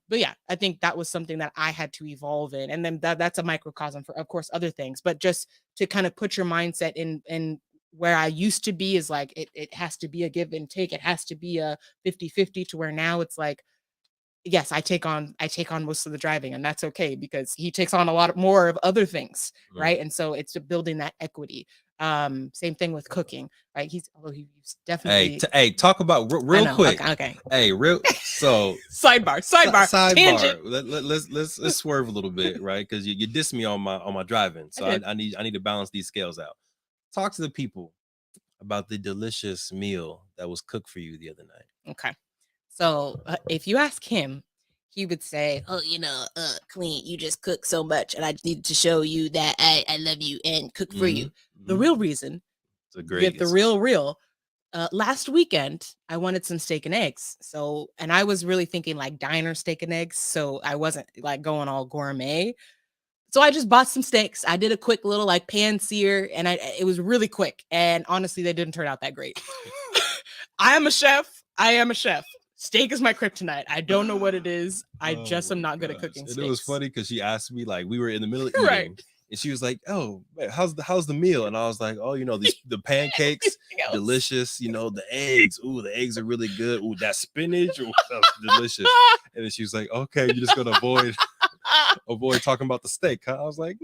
But yeah, I think that was something that I had to evolve in. And then that's a microcosm for, of course, other things. But just to kind of put your mindset in where I used to be, is like, it has to be a give and take. It has to be a 50-50, to where now it's like, yes, I take on most of the driving, and that's okay, because he takes on a lot more of other things, right? And so it's building that equity. Same thing with cooking, right? He's definitely. Hey, talk about real quick. Okay. Hey, so sidebar. Tangent. Let's swerve a little bit, right? Because you dissed me on my driving, so I need to balance these scales out. Talk to the people about the delicious meal that was cooked for you the other night. Okay. So if you ask him, he would say, "Oh, Queen, you just cook so much, and I need to show you that I love you and cook for you." The real reason, last weekend, I wanted some steak and eggs. And I was really thinking like diner steak and eggs. So I wasn't like going all gourmet. So I just bought some steaks. I did a quick little like pan sear, and it was really quick. And honestly, they didn't turn out that great. I am a chef. Steak is my kryptonite. I don't know what it is. I just am not good at cooking steaks. It was funny because she asked me, like, we were in the middle of eating, and she was like, "Oh, how's the meal?" And I was like, "Oh, the pancakes, delicious. The eggs. Ooh, the eggs are really good. Ooh, that spinach, ooh, that's delicious." And then she was like, "Okay, you're just gonna avoid talking about the steak, huh?" I was like,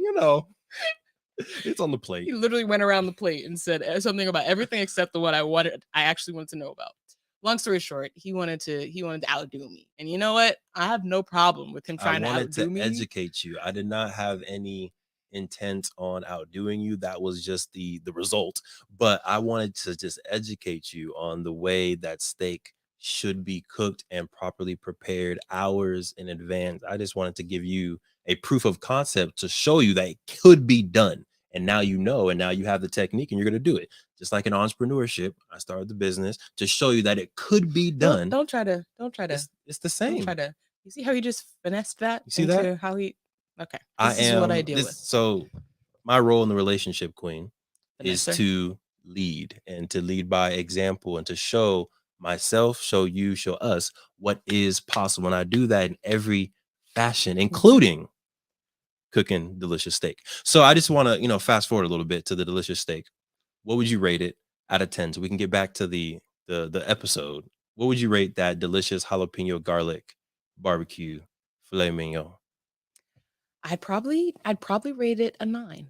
It's on the plate. He literally went around the plate and said something about everything except the one I actually wanted to know about. Long story short, he wanted to outdo me. And you know what? I have no problem with him I trying to wanted outdo to me. educate you. I did not have any intent on outdoing you. That was just the result. But I wanted to just educate you on the way that steak should be cooked and properly prepared hours in advance. I just wanted to give you a proof of concept to show you that it could be done. And now you know, and now you have the technique and you're going to do it. Just like in entrepreneurship, I started the business to show you that it could be done. Don't try to It's the same. don't try to. You see how he just finessed that You see into that? how he okay. I This is what I deal with. So my role in the relationship, queen, is Finesser. to lead and to lead by example and to show myself, show you, show us what is possible. And I do that in every fashion, including cooking delicious steak. So I just want to, fast forward a little bit to the delicious steak. What would you rate it out of 10? So we can get back to the episode. What would you rate that delicious jalapeno garlic barbecue filet mignon? I'd probably rate it a 9.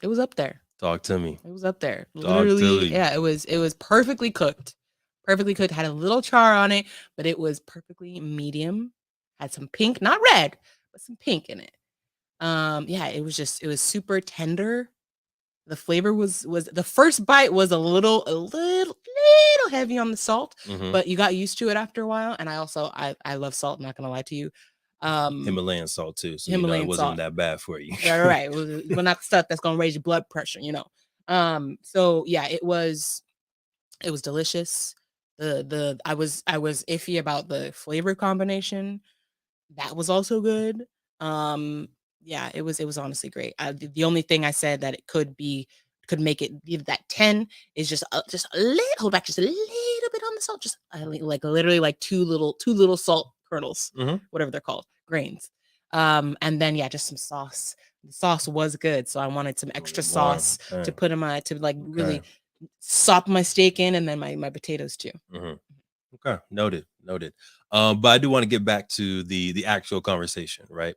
It was up there. Talk to me. It was up there. Talk to Literally, me. yeah, it was perfectly cooked. Perfectly cooked. Had a little char on it, but it was perfectly medium. Had some pink, not red, but some pink in it. Yeah, it was super tender. The flavor was the first bite was a little heavy on the salt, but you got used to it after a while. And I love salt, I'm not gonna lie to you. Himalayan salt too, so Himalayan it wasn't salt. that bad for you. Right. Well, not the stuff that's gonna raise your blood pressure, So yeah, it was delicious. I was iffy about the flavor combination. That was also good. Yeah, it was honestly great. The only thing I said that it could make it give that 10 is just a little back, just a little bit on the salt, just like literally like two little salt kernels, whatever they're called, grains. And then yeah, just some sauce. The sauce was good, so I wanted some extra sauce to put in my really sop my steak in, and then my potatoes too. Okay, noted. But I do want to get back to the actual conversation, right?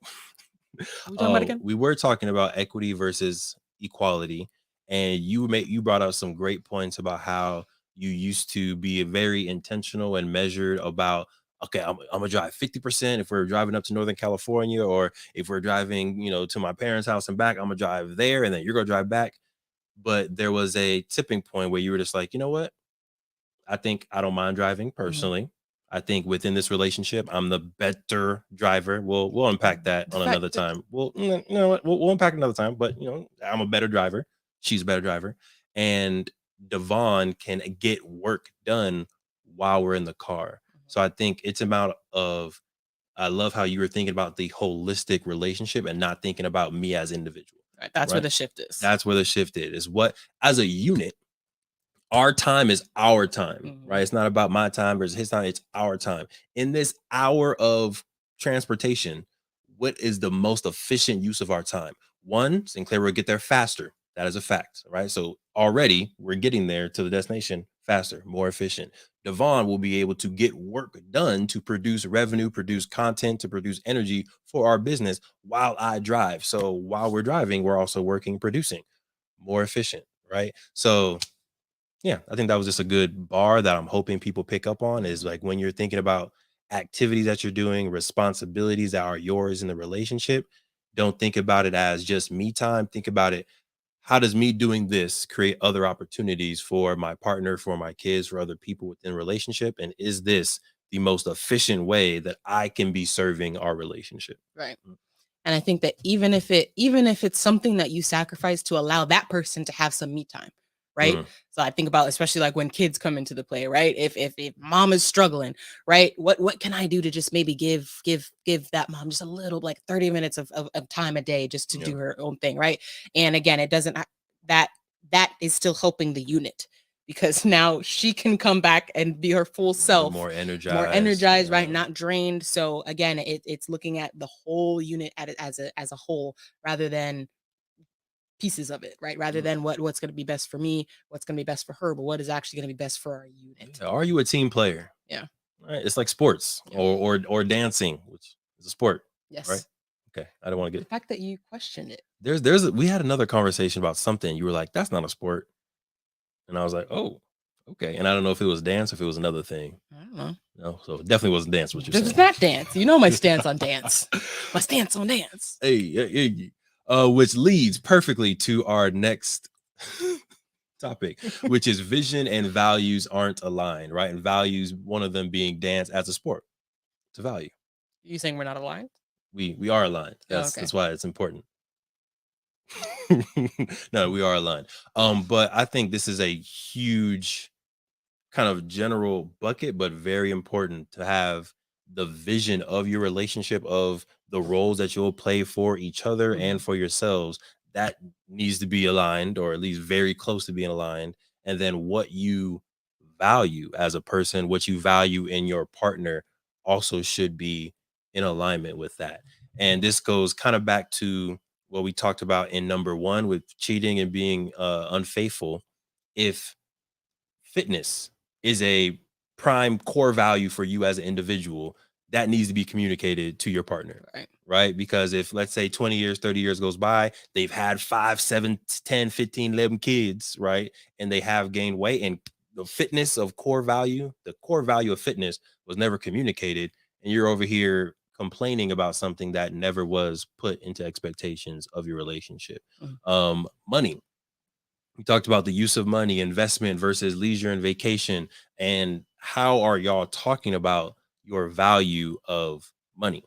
We talking about again? We were talking about equity versus equality, and you brought out some great points about how you used to be very intentional and measured about, okay, I'm gonna drive 50% if we're driving up to Northern California, or if we're driving, to my parents' house and back, I'm gonna drive there, and then you're gonna drive back. But there was a tipping point where you were just like, you know what? I think I don't mind driving personally. I think within this relationship, I'm the better driver. We'll unpack that on another time. You know what? We'll unpack another time. But I'm a better driver. She's a better driver, and Devon can get work done while we're in the car. So I think it's about of. I love how you were thinking about the holistic relationship and not thinking about me as individual. Right, that's where the shift is. That's where the shift is what, as a unit, our time is our time, right? It's not about my time versus his time. It's our time. In this hour of transportation, what is the most efficient use of our time? One, Sinclair will get there faster. That is a fact, right? So already we're getting there to the destination faster, more efficient. Devon will be able to get work done to produce revenue, produce content, to produce energy for our business while I drive. So while we're driving, we're also working, producing, more efficient, right? So yeah, I think that was just a good bar that I'm hoping people pick up on, is like, when you're thinking about activities that you're doing, responsibilities that are yours in the relationship, don't think about it as just me time. Think about it, how does me doing this create other opportunities for my partner, for my kids, for other people within the relationship? And is this the most efficient way that I can be serving our relationship? Right. And I think that even if it's something that you sacrifice to allow that person to have some me time, right? So I think about, especially like when kids come into the play, right? If mom is struggling, right? What can I do to just maybe give that mom just a little, like 30 minutes of time a day just to do her own thing, right? And again, it doesn't that is still helping the unit, because now she can come back and be her full self, more energized, right? Not drained. So again, it's looking at the whole unit as a whole, rather than pieces of it, right? Rather than what's going to be best for me, what's going to be best for her, but what is actually going to be best for our unit. Are you a team player? Yeah. Right. It's like sports or dancing, which is a sport. Yes. Right. Okay, I don't want to The get. fact that you questioned it. We had another conversation about something. You were like, "That's not a sport," and I was like, "Oh, okay." And I don't know if it was dance or if it was another thing. I don't know. No, so it definitely wasn't dance. What you're This is saying? not dance. You know my stance on dance. My stance on dance. Hey, which leads perfectly to our next topic, which is vision and values aren't aligned, right? And values, one of them being dance as a sport. It's a value. You saying we're not aligned? We are aligned. Oh, That's okay. that's why it's important. No, we are aligned. But I think this is a huge kind of general bucket, but very important to have the vision of your relationship, of the roles that you'll play for each other and for yourselves. That needs to be aligned, or at least very close to being aligned. And then what you value as a person, what you value in your partner, also should be in alignment with that. And this goes kind of back to what we talked about in number one with cheating and being unfaithful. If fitness is a prime core value for you as an individual, that needs to be communicated to your partner. Right. Because if, let's say, 20 years, 30 years goes by, they've had 5, 7, 10, 15, 11 kids, right? And they have gained weight, and the fitness of core value, the core value of fitness was never communicated. And you're over here complaining about something that never was put into expectations of your relationship. Money. We talked about the use of money, investment versus leisure and vacation. And how are y'all talking about your value of money?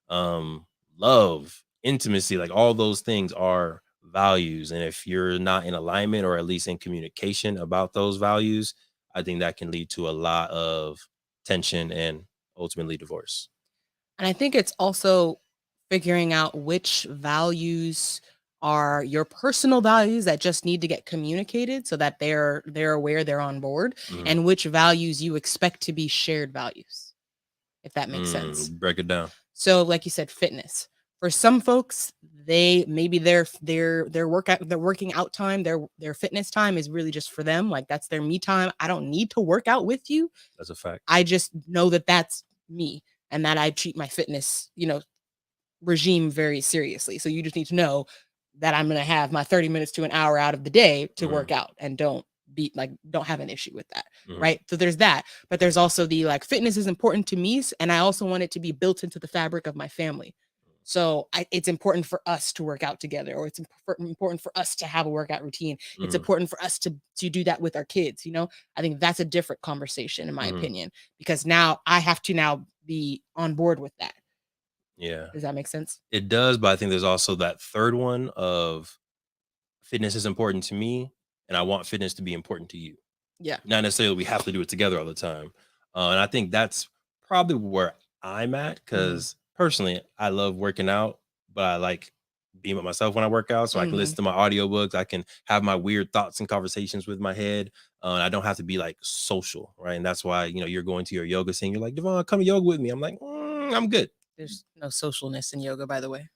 Love, intimacy, like all those things are values. And if you're not in alignment, or at least in communication about those values, I think that can lead to a lot of tension and ultimately divorce. And I think it's also figuring out which values are your personal values that just need to get communicated so that they're aware, they're on board, and which values you expect to be shared values, if that makes sense. Break it down. So like you said, fitness. For some folks, they maybe their working out time, their fitness time is really just for them. Like that's their me time. I don't need to work out with you. That's a fact. I just know that that's me, and that I treat my fitness, regime very seriously. So you just need to know that I'm going to have my 30 minutes to an hour out of the day to work out, and don't have an issue with that. Right. So there's that, but there's also the fitness is important to me, and I also want it to be built into the fabric of my family. So it's important for us to work out together, or it's important for us to have a workout routine. It's important for us to do that with our kids. I think that's a different conversation, in my opinion, because now I have to now be on board with that. Yeah. Does that make sense? It does, but I think there's also that third one of fitness is important to me, and I want fitness to be important to you. Yeah. Not necessarily we have to do it together all the time. And I think that's probably where I'm at, because personally, I love working out, but I like being with myself when I work out. So I can listen to my audiobooks. I can have my weird thoughts and conversations with my head. And I don't have to be social, right? And that's why, you're going to your yoga scene. You're like, Devon, come to yoga with me. I'm like, I'm good. There's no socialness in yoga, by the way.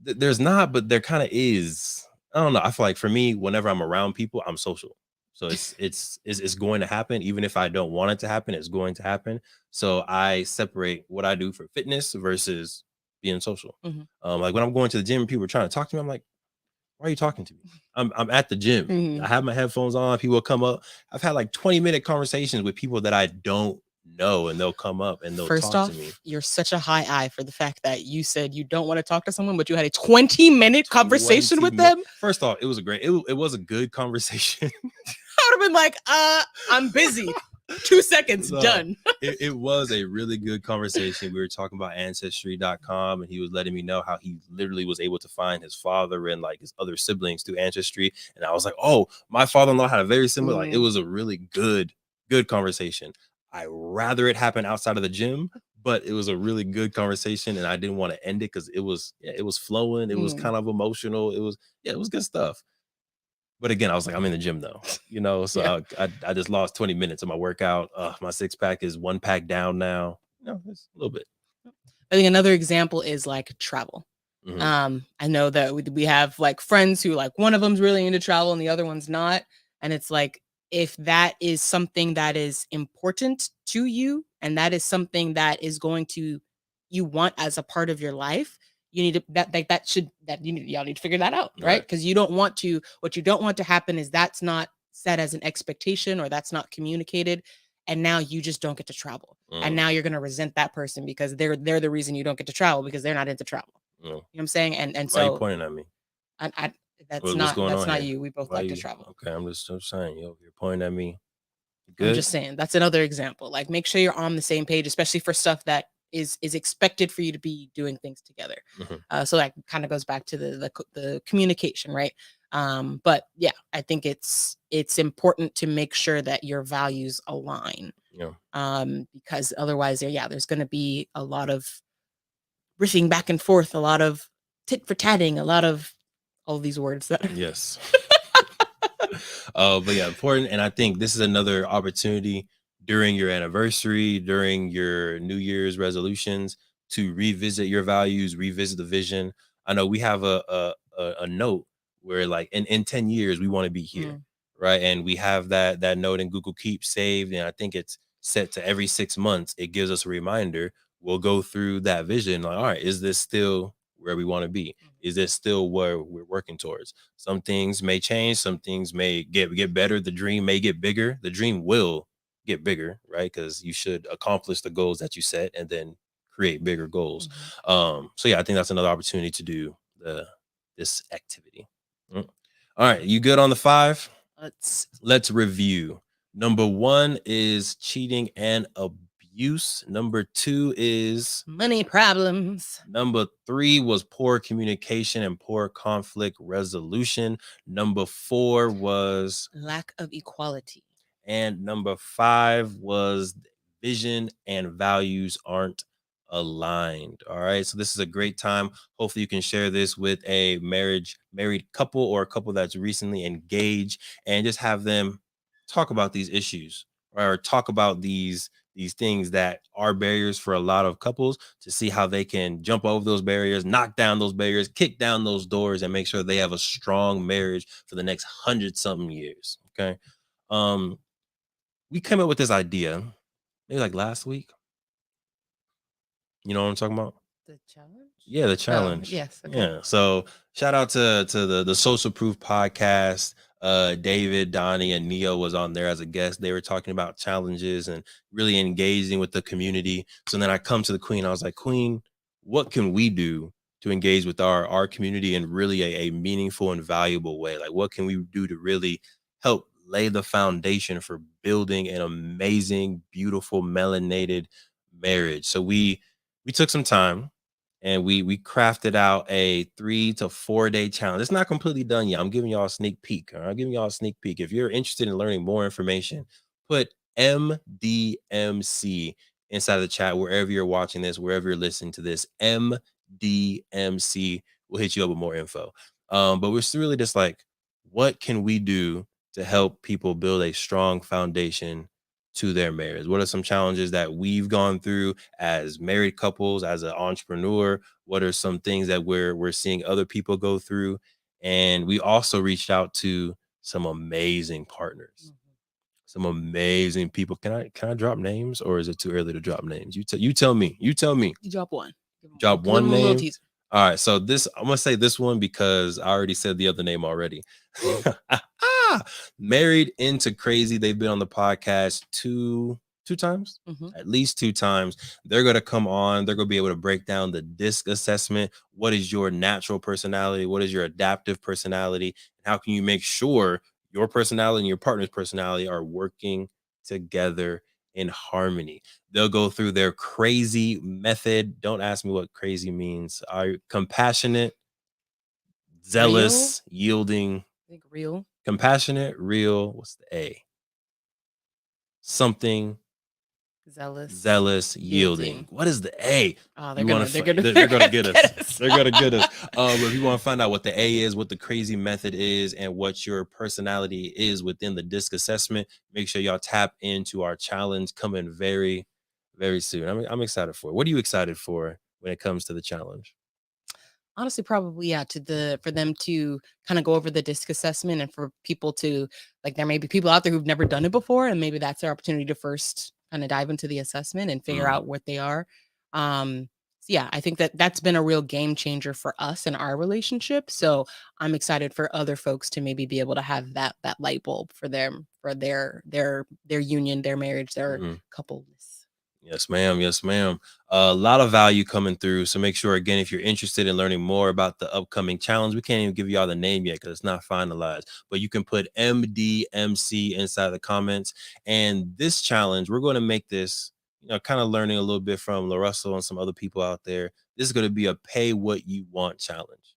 There's not, but there kind of is. I don't know. I feel like for me, whenever I'm around people, I'm social. So it's going to happen. Even if I don't want it to happen, it's going to happen. So I separate what I do for fitness versus being social. Like when I'm going to the gym and people are trying to talk to me, I'm like, why are you talking to me? I'm at the gym. I have my headphones on. People will come up. I've had 20-minute conversations with people that I don't know, and they'll come up and they'll talk to me. You're such a high eye for the fact that you said you don't want to talk to someone, but you had a 20-minute conversation with them. First off, it was it was a good conversation. I would have been like, I'm busy. 2 seconds, done. It was a really good conversation. We were talking about ancestry.com, and he was letting me know how he literally was able to find his father and his other siblings through Ancestry. And I was like, oh, my father-in-law had a very similar, it was a really good conversation. I rather it happen outside of the gym, but it was a really good conversation, and I didn't want to end it because it was flowing. It was kind of emotional. It was good stuff. But again, I was like, I'm in the gym though, so I just lost 20 minutes of my workout. My 6-pack is 1 pack down now. It's a little bit. I think another example is travel. I know that we have friends who one of them's really into travel and the other one's not. And it's if that is something that is important to you, and that is something that is you want as a part of your life, you need to y'all need to figure that out, right? Right. Because what you don't want to happen is that's not set as an expectation, or that's not communicated, and now you just don't get to travel. And now you're gonna resent that person because they're the reason you don't get to travel, because they're not into travel. You know what I'm saying? And Why are you so pointing at me? I What's going on not here? you. We both Why like to you? travel. Okay, I'm just saying. You're pointing at me. I'm Good. just saying that's another example. Like, make sure you're on the same page, especially for stuff that is expected for you to be doing things together. So that kind of goes back to the communication, right? But yeah, I think it's important to make sure that your values align. Yeah. Because otherwise, there's going to be a lot of riffing back and forth, a lot of tit for tatting, a lot of all these words that. Yes. But yeah, important. And I think this is another opportunity during your anniversary, during your New Year's resolutions, to revisit your values, revisit the vision. I know we have a note where, like, in 10 years we want to be here, right? And we have that note in Google Keep saved, and I think it's set to every 6 months. It gives us a reminder. We'll go through that vision, like, all right, is this still where we want to be? Is this still where we're working towards? Some things may change, some things may get better. The dream may get bigger. The dream will get bigger, right? Because you should accomplish the goals that you set and then create bigger goals. So yeah, I think that's another opportunity to do this activity. All right, you good on the 5? Let's review. Number 1 is cheating and abuse. Number 2 is money problems. Number 3 was poor communication and poor conflict resolution. Number 4 was lack of equality. And number 5 was vision and values aren't aligned. All right. So this is a great time. Hopefully you can share this with a married couple, or a couple that's recently engaged, and just have them talk about these issues, right? Or talk about these things that are barriers for a lot of couples, to see how they can jump over those barriers, knock down those barriers, kick down those doors, and make sure they have a strong marriage for the next 100-something years. Okay. We came up with this idea maybe like last week. You know what I'm talking about? The challenge? Yeah, the challenge. Yes. Okay. Yeah. So shout out to the Social Proof podcast. David, Donnie, and Neo was on there as a guest. They were talking about challenges and really engaging with the community. So then I come to the Queen. I was like, Queen, what can we do to engage with our community in really a meaningful and valuable way? Like, what can we do to really help lay the foundation for building an amazing, beautiful, melanated marriage? So we took some time, and we crafted out a 3 to 4 day challenge. It's not completely done yet. I'm giving y'all a sneak peek. All right? I'm giving y'all a sneak peek. If you're interested in learning more information, put MDMC inside of the chat, wherever you're watching this, wherever you're listening to this. MDMC will hit you up with more info. But we're still really just like, what can we do to help people build a strong foundation to their marriage? What are some challenges that we've gone through as married couples, as an entrepreneur? What are some things that we're seeing other people go through? And we also reached out to some amazing partners, some amazing people. Can I drop names, or is it too early to drop names? You tell me. You tell me. You drop one. Drop one name. Teaser. All right, so I'm gonna say this one because I already said the other name already. Married into Crazy. They've been on the podcast two times, at least 2 times. They're gonna come on. They're gonna be able to break down the DISC assessment. What is your natural personality? What is your adaptive personality? How can you make sure your personality and your partner's personality are working together in harmony? They'll go through their crazy method. Don't ask me what crazy means. Are compassionate, zealous, yielding. I think real. Compassionate, real. What's the A? Something. Zealous, yielding. What is the A? Oh, they're gonna get us. They're gonna get us. But if you want to find out what the A is, what the crazy method is, and what your personality is within the DISC assessment, make sure y'all tap into our challenge coming very, very soon. I'm excited for it. What are you excited for when it comes to the challenge? Honestly, probably for them to kind of go over the DISC assessment, and for people to, like, there may be people out there who've never done it before, and maybe that's their opportunity to first kind of dive into the assessment and figure out what they are. yeah, I think that that's been a real game changer for us in our relationship. So I'm excited for other folks to maybe be able to have that light bulb for them, for their union, their marriage, their Mhm. coupleness. Yes, ma'am. Yes, ma'am. A lot of value coming through. So make sure, again, if you're interested in learning more about the upcoming challenge, we can't even give you all the name yet because it's not finalized. But you can put MDMC inside the comments. And this challenge, we're going to make this, kind of learning a little bit from LaRussell and some other people out there. This is going to be a pay what you want challenge.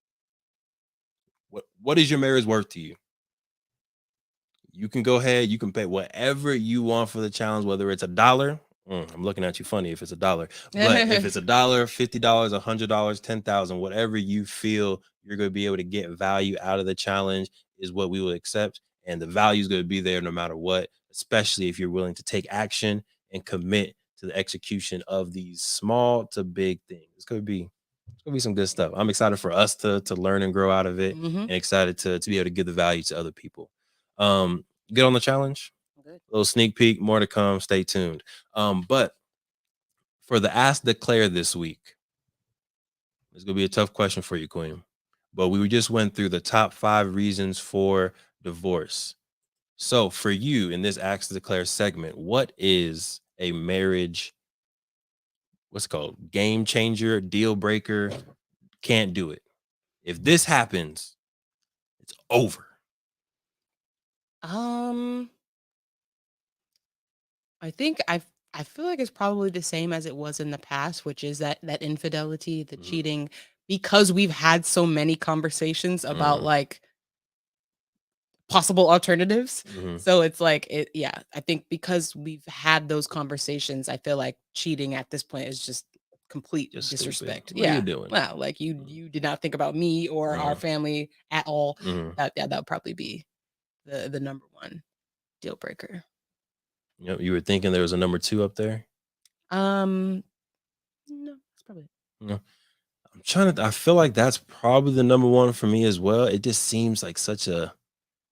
What is your marriage worth to you? You can go ahead, you can pay whatever you want for the challenge, whether it's $1. I'm looking at you funny if it's $1, but if it's $1, $50, $100, 10,000, whatever you feel you're going to be able to get value out of the challenge is what we will accept. And the value is going to be there no matter what, especially if you're willing to take action and commit to the execution of these small to big things. It's going to be some good stuff. I'm excited for us to learn and grow out of it, Mhm. and excited to be able to give the value to other people. Get on the challenge. Good. A little sneak peek, more to come. Stay tuned. But for the Ask Declare this week, it's gonna be a tough question for you, Queen. But we just went through the top 5 reasons for divorce. So for you in this Ask Declare segment, what is a marriage? What's it called? Game changer, deal breaker. Can't do it. If this happens, it's over. Um, I think I feel like it's probably the same as it was in the past, which is that infidelity, the Mhm, cheating, because we've had so many conversations about mhm, like possible alternatives. mhm. So it's like yeah, I think because we've had those conversations, I feel like cheating at this point is just complete Just stupid. disrespect. What are you Yeah. doing? Wow, like you Mhm, you did not think about me or our mhm, family at all. mhm. That yeah, that would probably be the number one deal breaker. Yep, you were thinking there was a number 2 up there? Um no, that's probably it. Yeah. I feel like that's probably the number 1 for me as well. It just seems like such a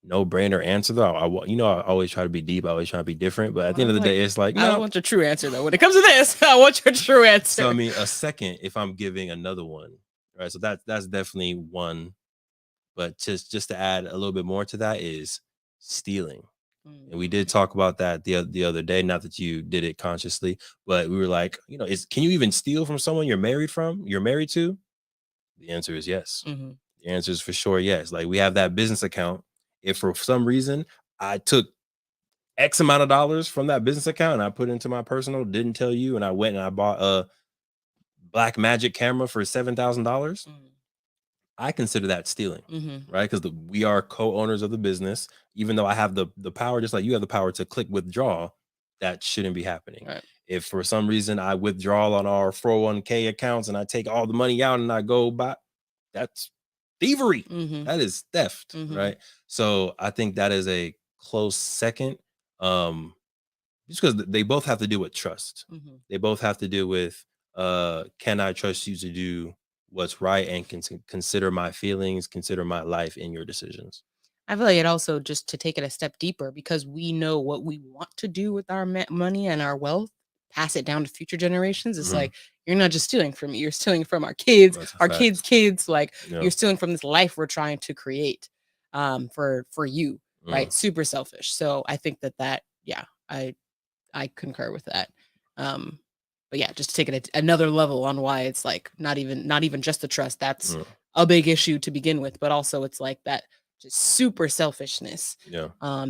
no-brainer answer though. I always try to be deep, I always try to be different, but at the end I'm of the like, day, it's like, I no. want your true answer though. When it comes to this, I want your true So I answer. mean, a second if I'm giving another one, right? So that's definitely one, but just to add a little bit more to that is stealing. And we did Mm. talk about that the other day. Not that you did it consciously, but we were like, can you even steal from someone you're married to? The answer is yes. Mhm. The answer is for sure yes. Like we have that business account. If for some reason I took X amount of dollars from that business account and I put it into my personal, didn't tell you, and I went and I bought a black magic camera for $7,000, Mm. I consider that stealing, Mhm. right? Because we are co-owners of the business. Even though I have the power, just like you have the power to click withdraw, that shouldn't be happening. Right. If for some reason I withdraw on our 401k accounts and I take all the money out and I go buy, that's thievery. Mhm. That is theft, Mhm. right? So I think that is a close second. Um, just because they both have to do with trust. Mhm. They both have to do with can I trust you to do what's right and consider my feelings, consider my life in your decisions. I feel like it also just to take it a step deeper because we know what we want to do with our money and our wealth, pass it down to future generations. It's Mhm. like you're not just stealing from me; you're stealing from our kids, That's a our fact. kids' kids. Like Yeah. you're stealing from this life we're trying to create, for you, Mm. right? Super selfish. So I think that yeah, I concur with that. Um, but yeah, just to take it another level on why it's like not even just the trust. That's Mm. a big issue to begin with, but also it's like that just super selfishness. Yeah.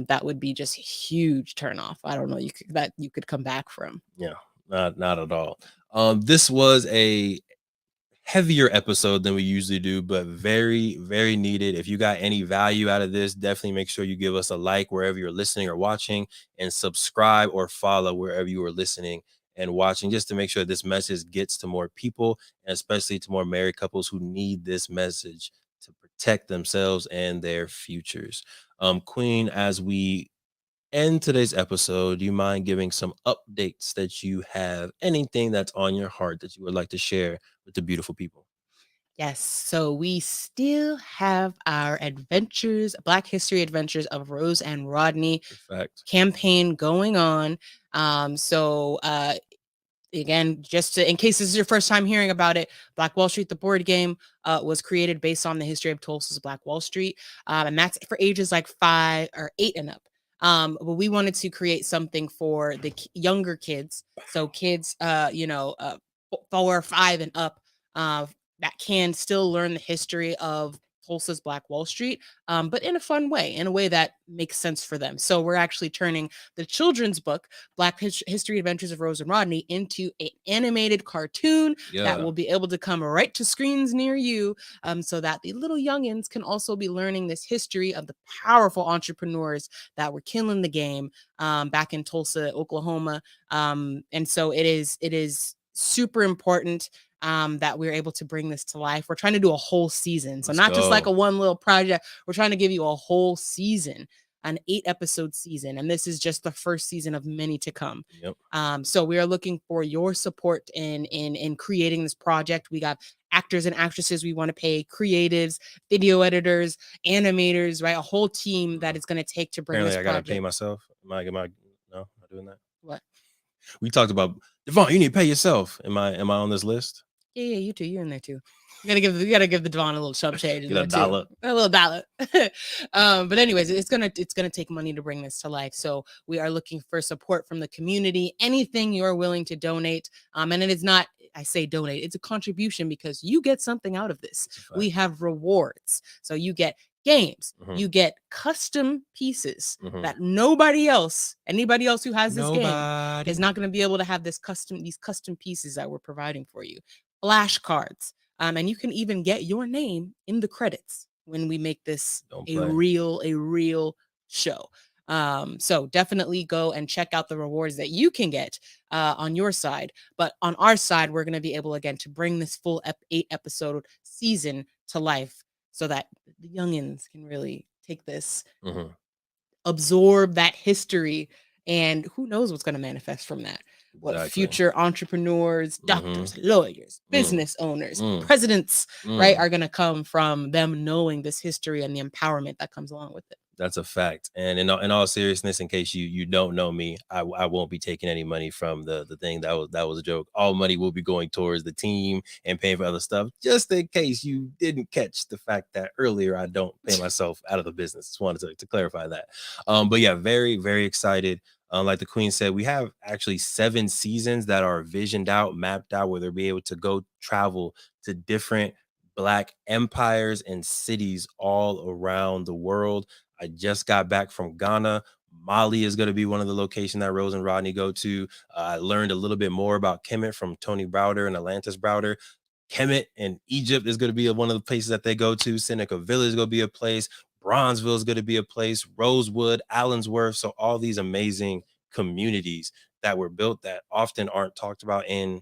That would be just huge turn off. I don't know you could come back from. Yeah. Not at all. This was a heavier episode than we usually do, but very, very needed. If you got any value out of this, definitely make sure you give us a like wherever you're listening or watching, and subscribe or follow wherever you are listening and watching, just to make sure this message gets to more people, and especially to more married couples who need this message to protect themselves and their futures. Queen, as we end today's episode, do you mind giving some updates that you have, anything that's on your heart that you would like to share with the beautiful people? Yes. So we still have our adventures, Black History Adventures of Rose and Rodney Perfect. campaign going on. So again, in case this is your first time hearing about it, Black Wall Street, the board game, was created based on the history of Tulsa's Black Wall Street, and that's for ages like 5 or 8 and up. But we wanted to create something for the younger kids, so kids, 4 or 5 and up, that can still learn the history of Tulsa's Black Wall Street, but in a fun way, in a way that makes sense for them. So we're actually turning the children's book, Black History Adventures of Rose and Rodney, into an animated cartoon that will be able to come right to screens near you, so that the little youngins can also be learning this history of the powerful entrepreneurs that were killing the game, back in Tulsa, Oklahoma. And so it is super important, that we're able to bring this to life. We're trying to do a whole season. So not just like a one little project. We're trying to give you a whole season, an 8-episode season. And this is just the first season of many to come. Yep. So we are looking for your support in creating this project. We got actors and actresses we want to pay, creatives, video editors, animators, right? A whole team that it's going to take to bring Apparently this project. I gotta pay myself. Am I no, not doing that? What? We talked about Devon, you need to pay yourself. Am I on this list? Yeah, you too. You're in there too. You gotta give the Devon a little chump change in Get there a dollar. too. A little dollar. But anyways, it's gonna take money to bring this to life. So we are looking for support from the community. Anything you're willing to donate. And it is not, I say donate, it's a contribution because you get something out of this. We have rewards. So you get games, you get custom pieces that anybody else who has this game is not going to be able to have these custom pieces that we're providing for you. Flashcards, and you can even get your name in the credits when we make this a real show. So definitely go and check out the rewards that you can get on your side. But on our side, we're going to be able again to bring this full 8-episode season to life, so that the youngins can really take this, absorb that history, and who knows what's going to manifest from that. What future entrepreneurs, doctors, lawyers, business owners, presidents, right, are going to come from them knowing this history and the empowerment that comes along with it. That's a fact. And in all seriousness, in case you don't know me, I won't be taking any money from the thing. That was a joke. All money will be going towards the team and paying for other stuff, just in case you didn't catch the fact that earlier I don't pay myself out of the business. Just wanted to clarify that. But yeah, very, very excited. Like the Queen said, we have actually 7 seasons that are visioned out, mapped out, where they'll be able to go travel to different Black empires and cities all around the world. I just got back from Ghana. Mali is going to be one of the locations that Rose and Rodney go to. I learned a little bit more about Kemet from Tony Browder and Atlantis Browder. Kemet and Egypt is going to be one of the places that they go to. Seneca Village is going to be a place. Bronzeville is going to be a place. Rosewood, Allensworth. So all these amazing communities that were built that often aren't talked about in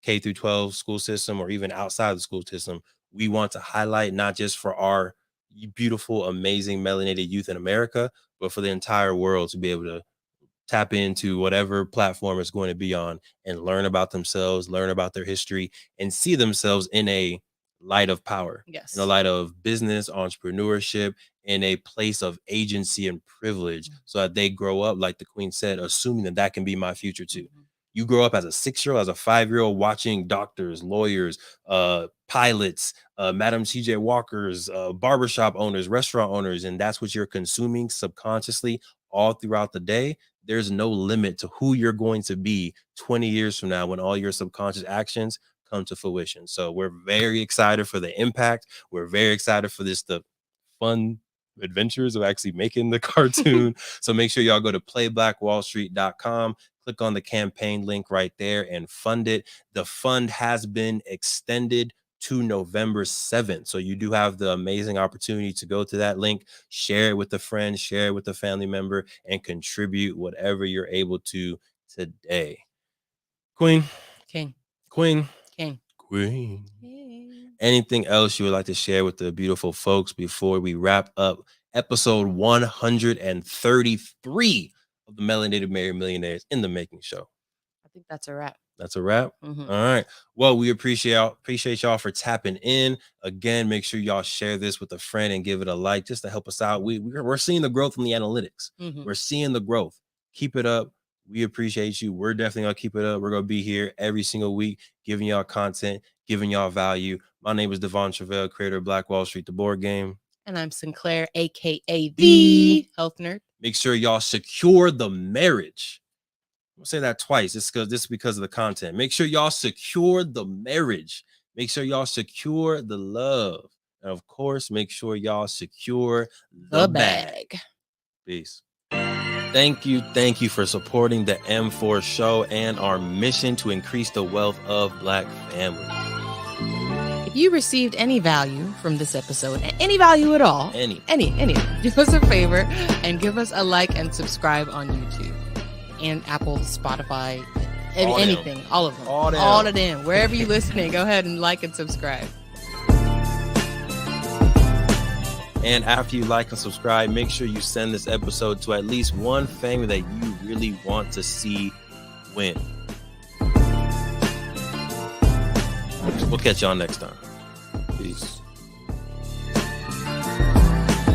K through 12 school system or even outside the school system. We want to highlight, not just for our beautiful, amazing melanated youth in America, but for the entire world to be able to tap into whatever platform it's going to be on and learn about themselves, learn about their history, and see themselves in a light of power, in a light of business, entrepreneurship, in a place of agency and privilege, so that they grow up, like the Queen said, assuming that can be my future too. You grow up as a 6-year-old, as a 5-year-old, watching doctors, lawyers, pilots, Madam C.J. Walkers, barbershop owners, restaurant owners, and that's what you're consuming subconsciously all throughout the day. There's no limit to who you're going to be 20 years from now when all your subconscious actions come to fruition. So we're very excited for the impact. We're very excited for the fun adventures of actually making the cartoon. So make sure y'all go to playblackwallstreet.com, click on the campaign link right there and fund it. The fund has been extended to November 7th. So you do have the amazing opportunity to go to that link, share it with a friend, share it with a family member, and contribute whatever you're able to today. Queen. King. Queen. King. Queen. Anything else you would like to share with the beautiful folks before we wrap up episode 133 of the Melanated Married Millionaires in the Making show? I think that's a wrap. That's a wrap. All right. Well, we appreciate y'all for tapping in. Again, make sure y'all share this with a friend and give it a like just to help us out. We're seeing the growth in the analytics. We're seeing the growth. Keep it up. We appreciate you. We're definitely going to keep it up. We're going to be here every single week, giving y'all content, giving y'all value. My name is Devon Truvel, creator of Black Wall Street, the board game. And I'm Sinclair, aka the Health Nerd. Make sure y'all secure the marriage. I'm going to say that twice. This is because of the content. Make sure y'all secure the marriage. Make sure y'all secure the love. And of course, make sure y'all secure the bag. Peace. Thank you for supporting the M4 show and our mission to increase the wealth of Black families. If you received any value from this episode, any value at all, any, do us a favor and give us a like and subscribe on YouTube and Apple, Spotify, anything, all of them, all of them, wherever you're listening, go ahead and like and subscribe. And after you like and subscribe, make sure you send this episode to at least one family that you really want to see win. We'll catch y'all next time. Peace.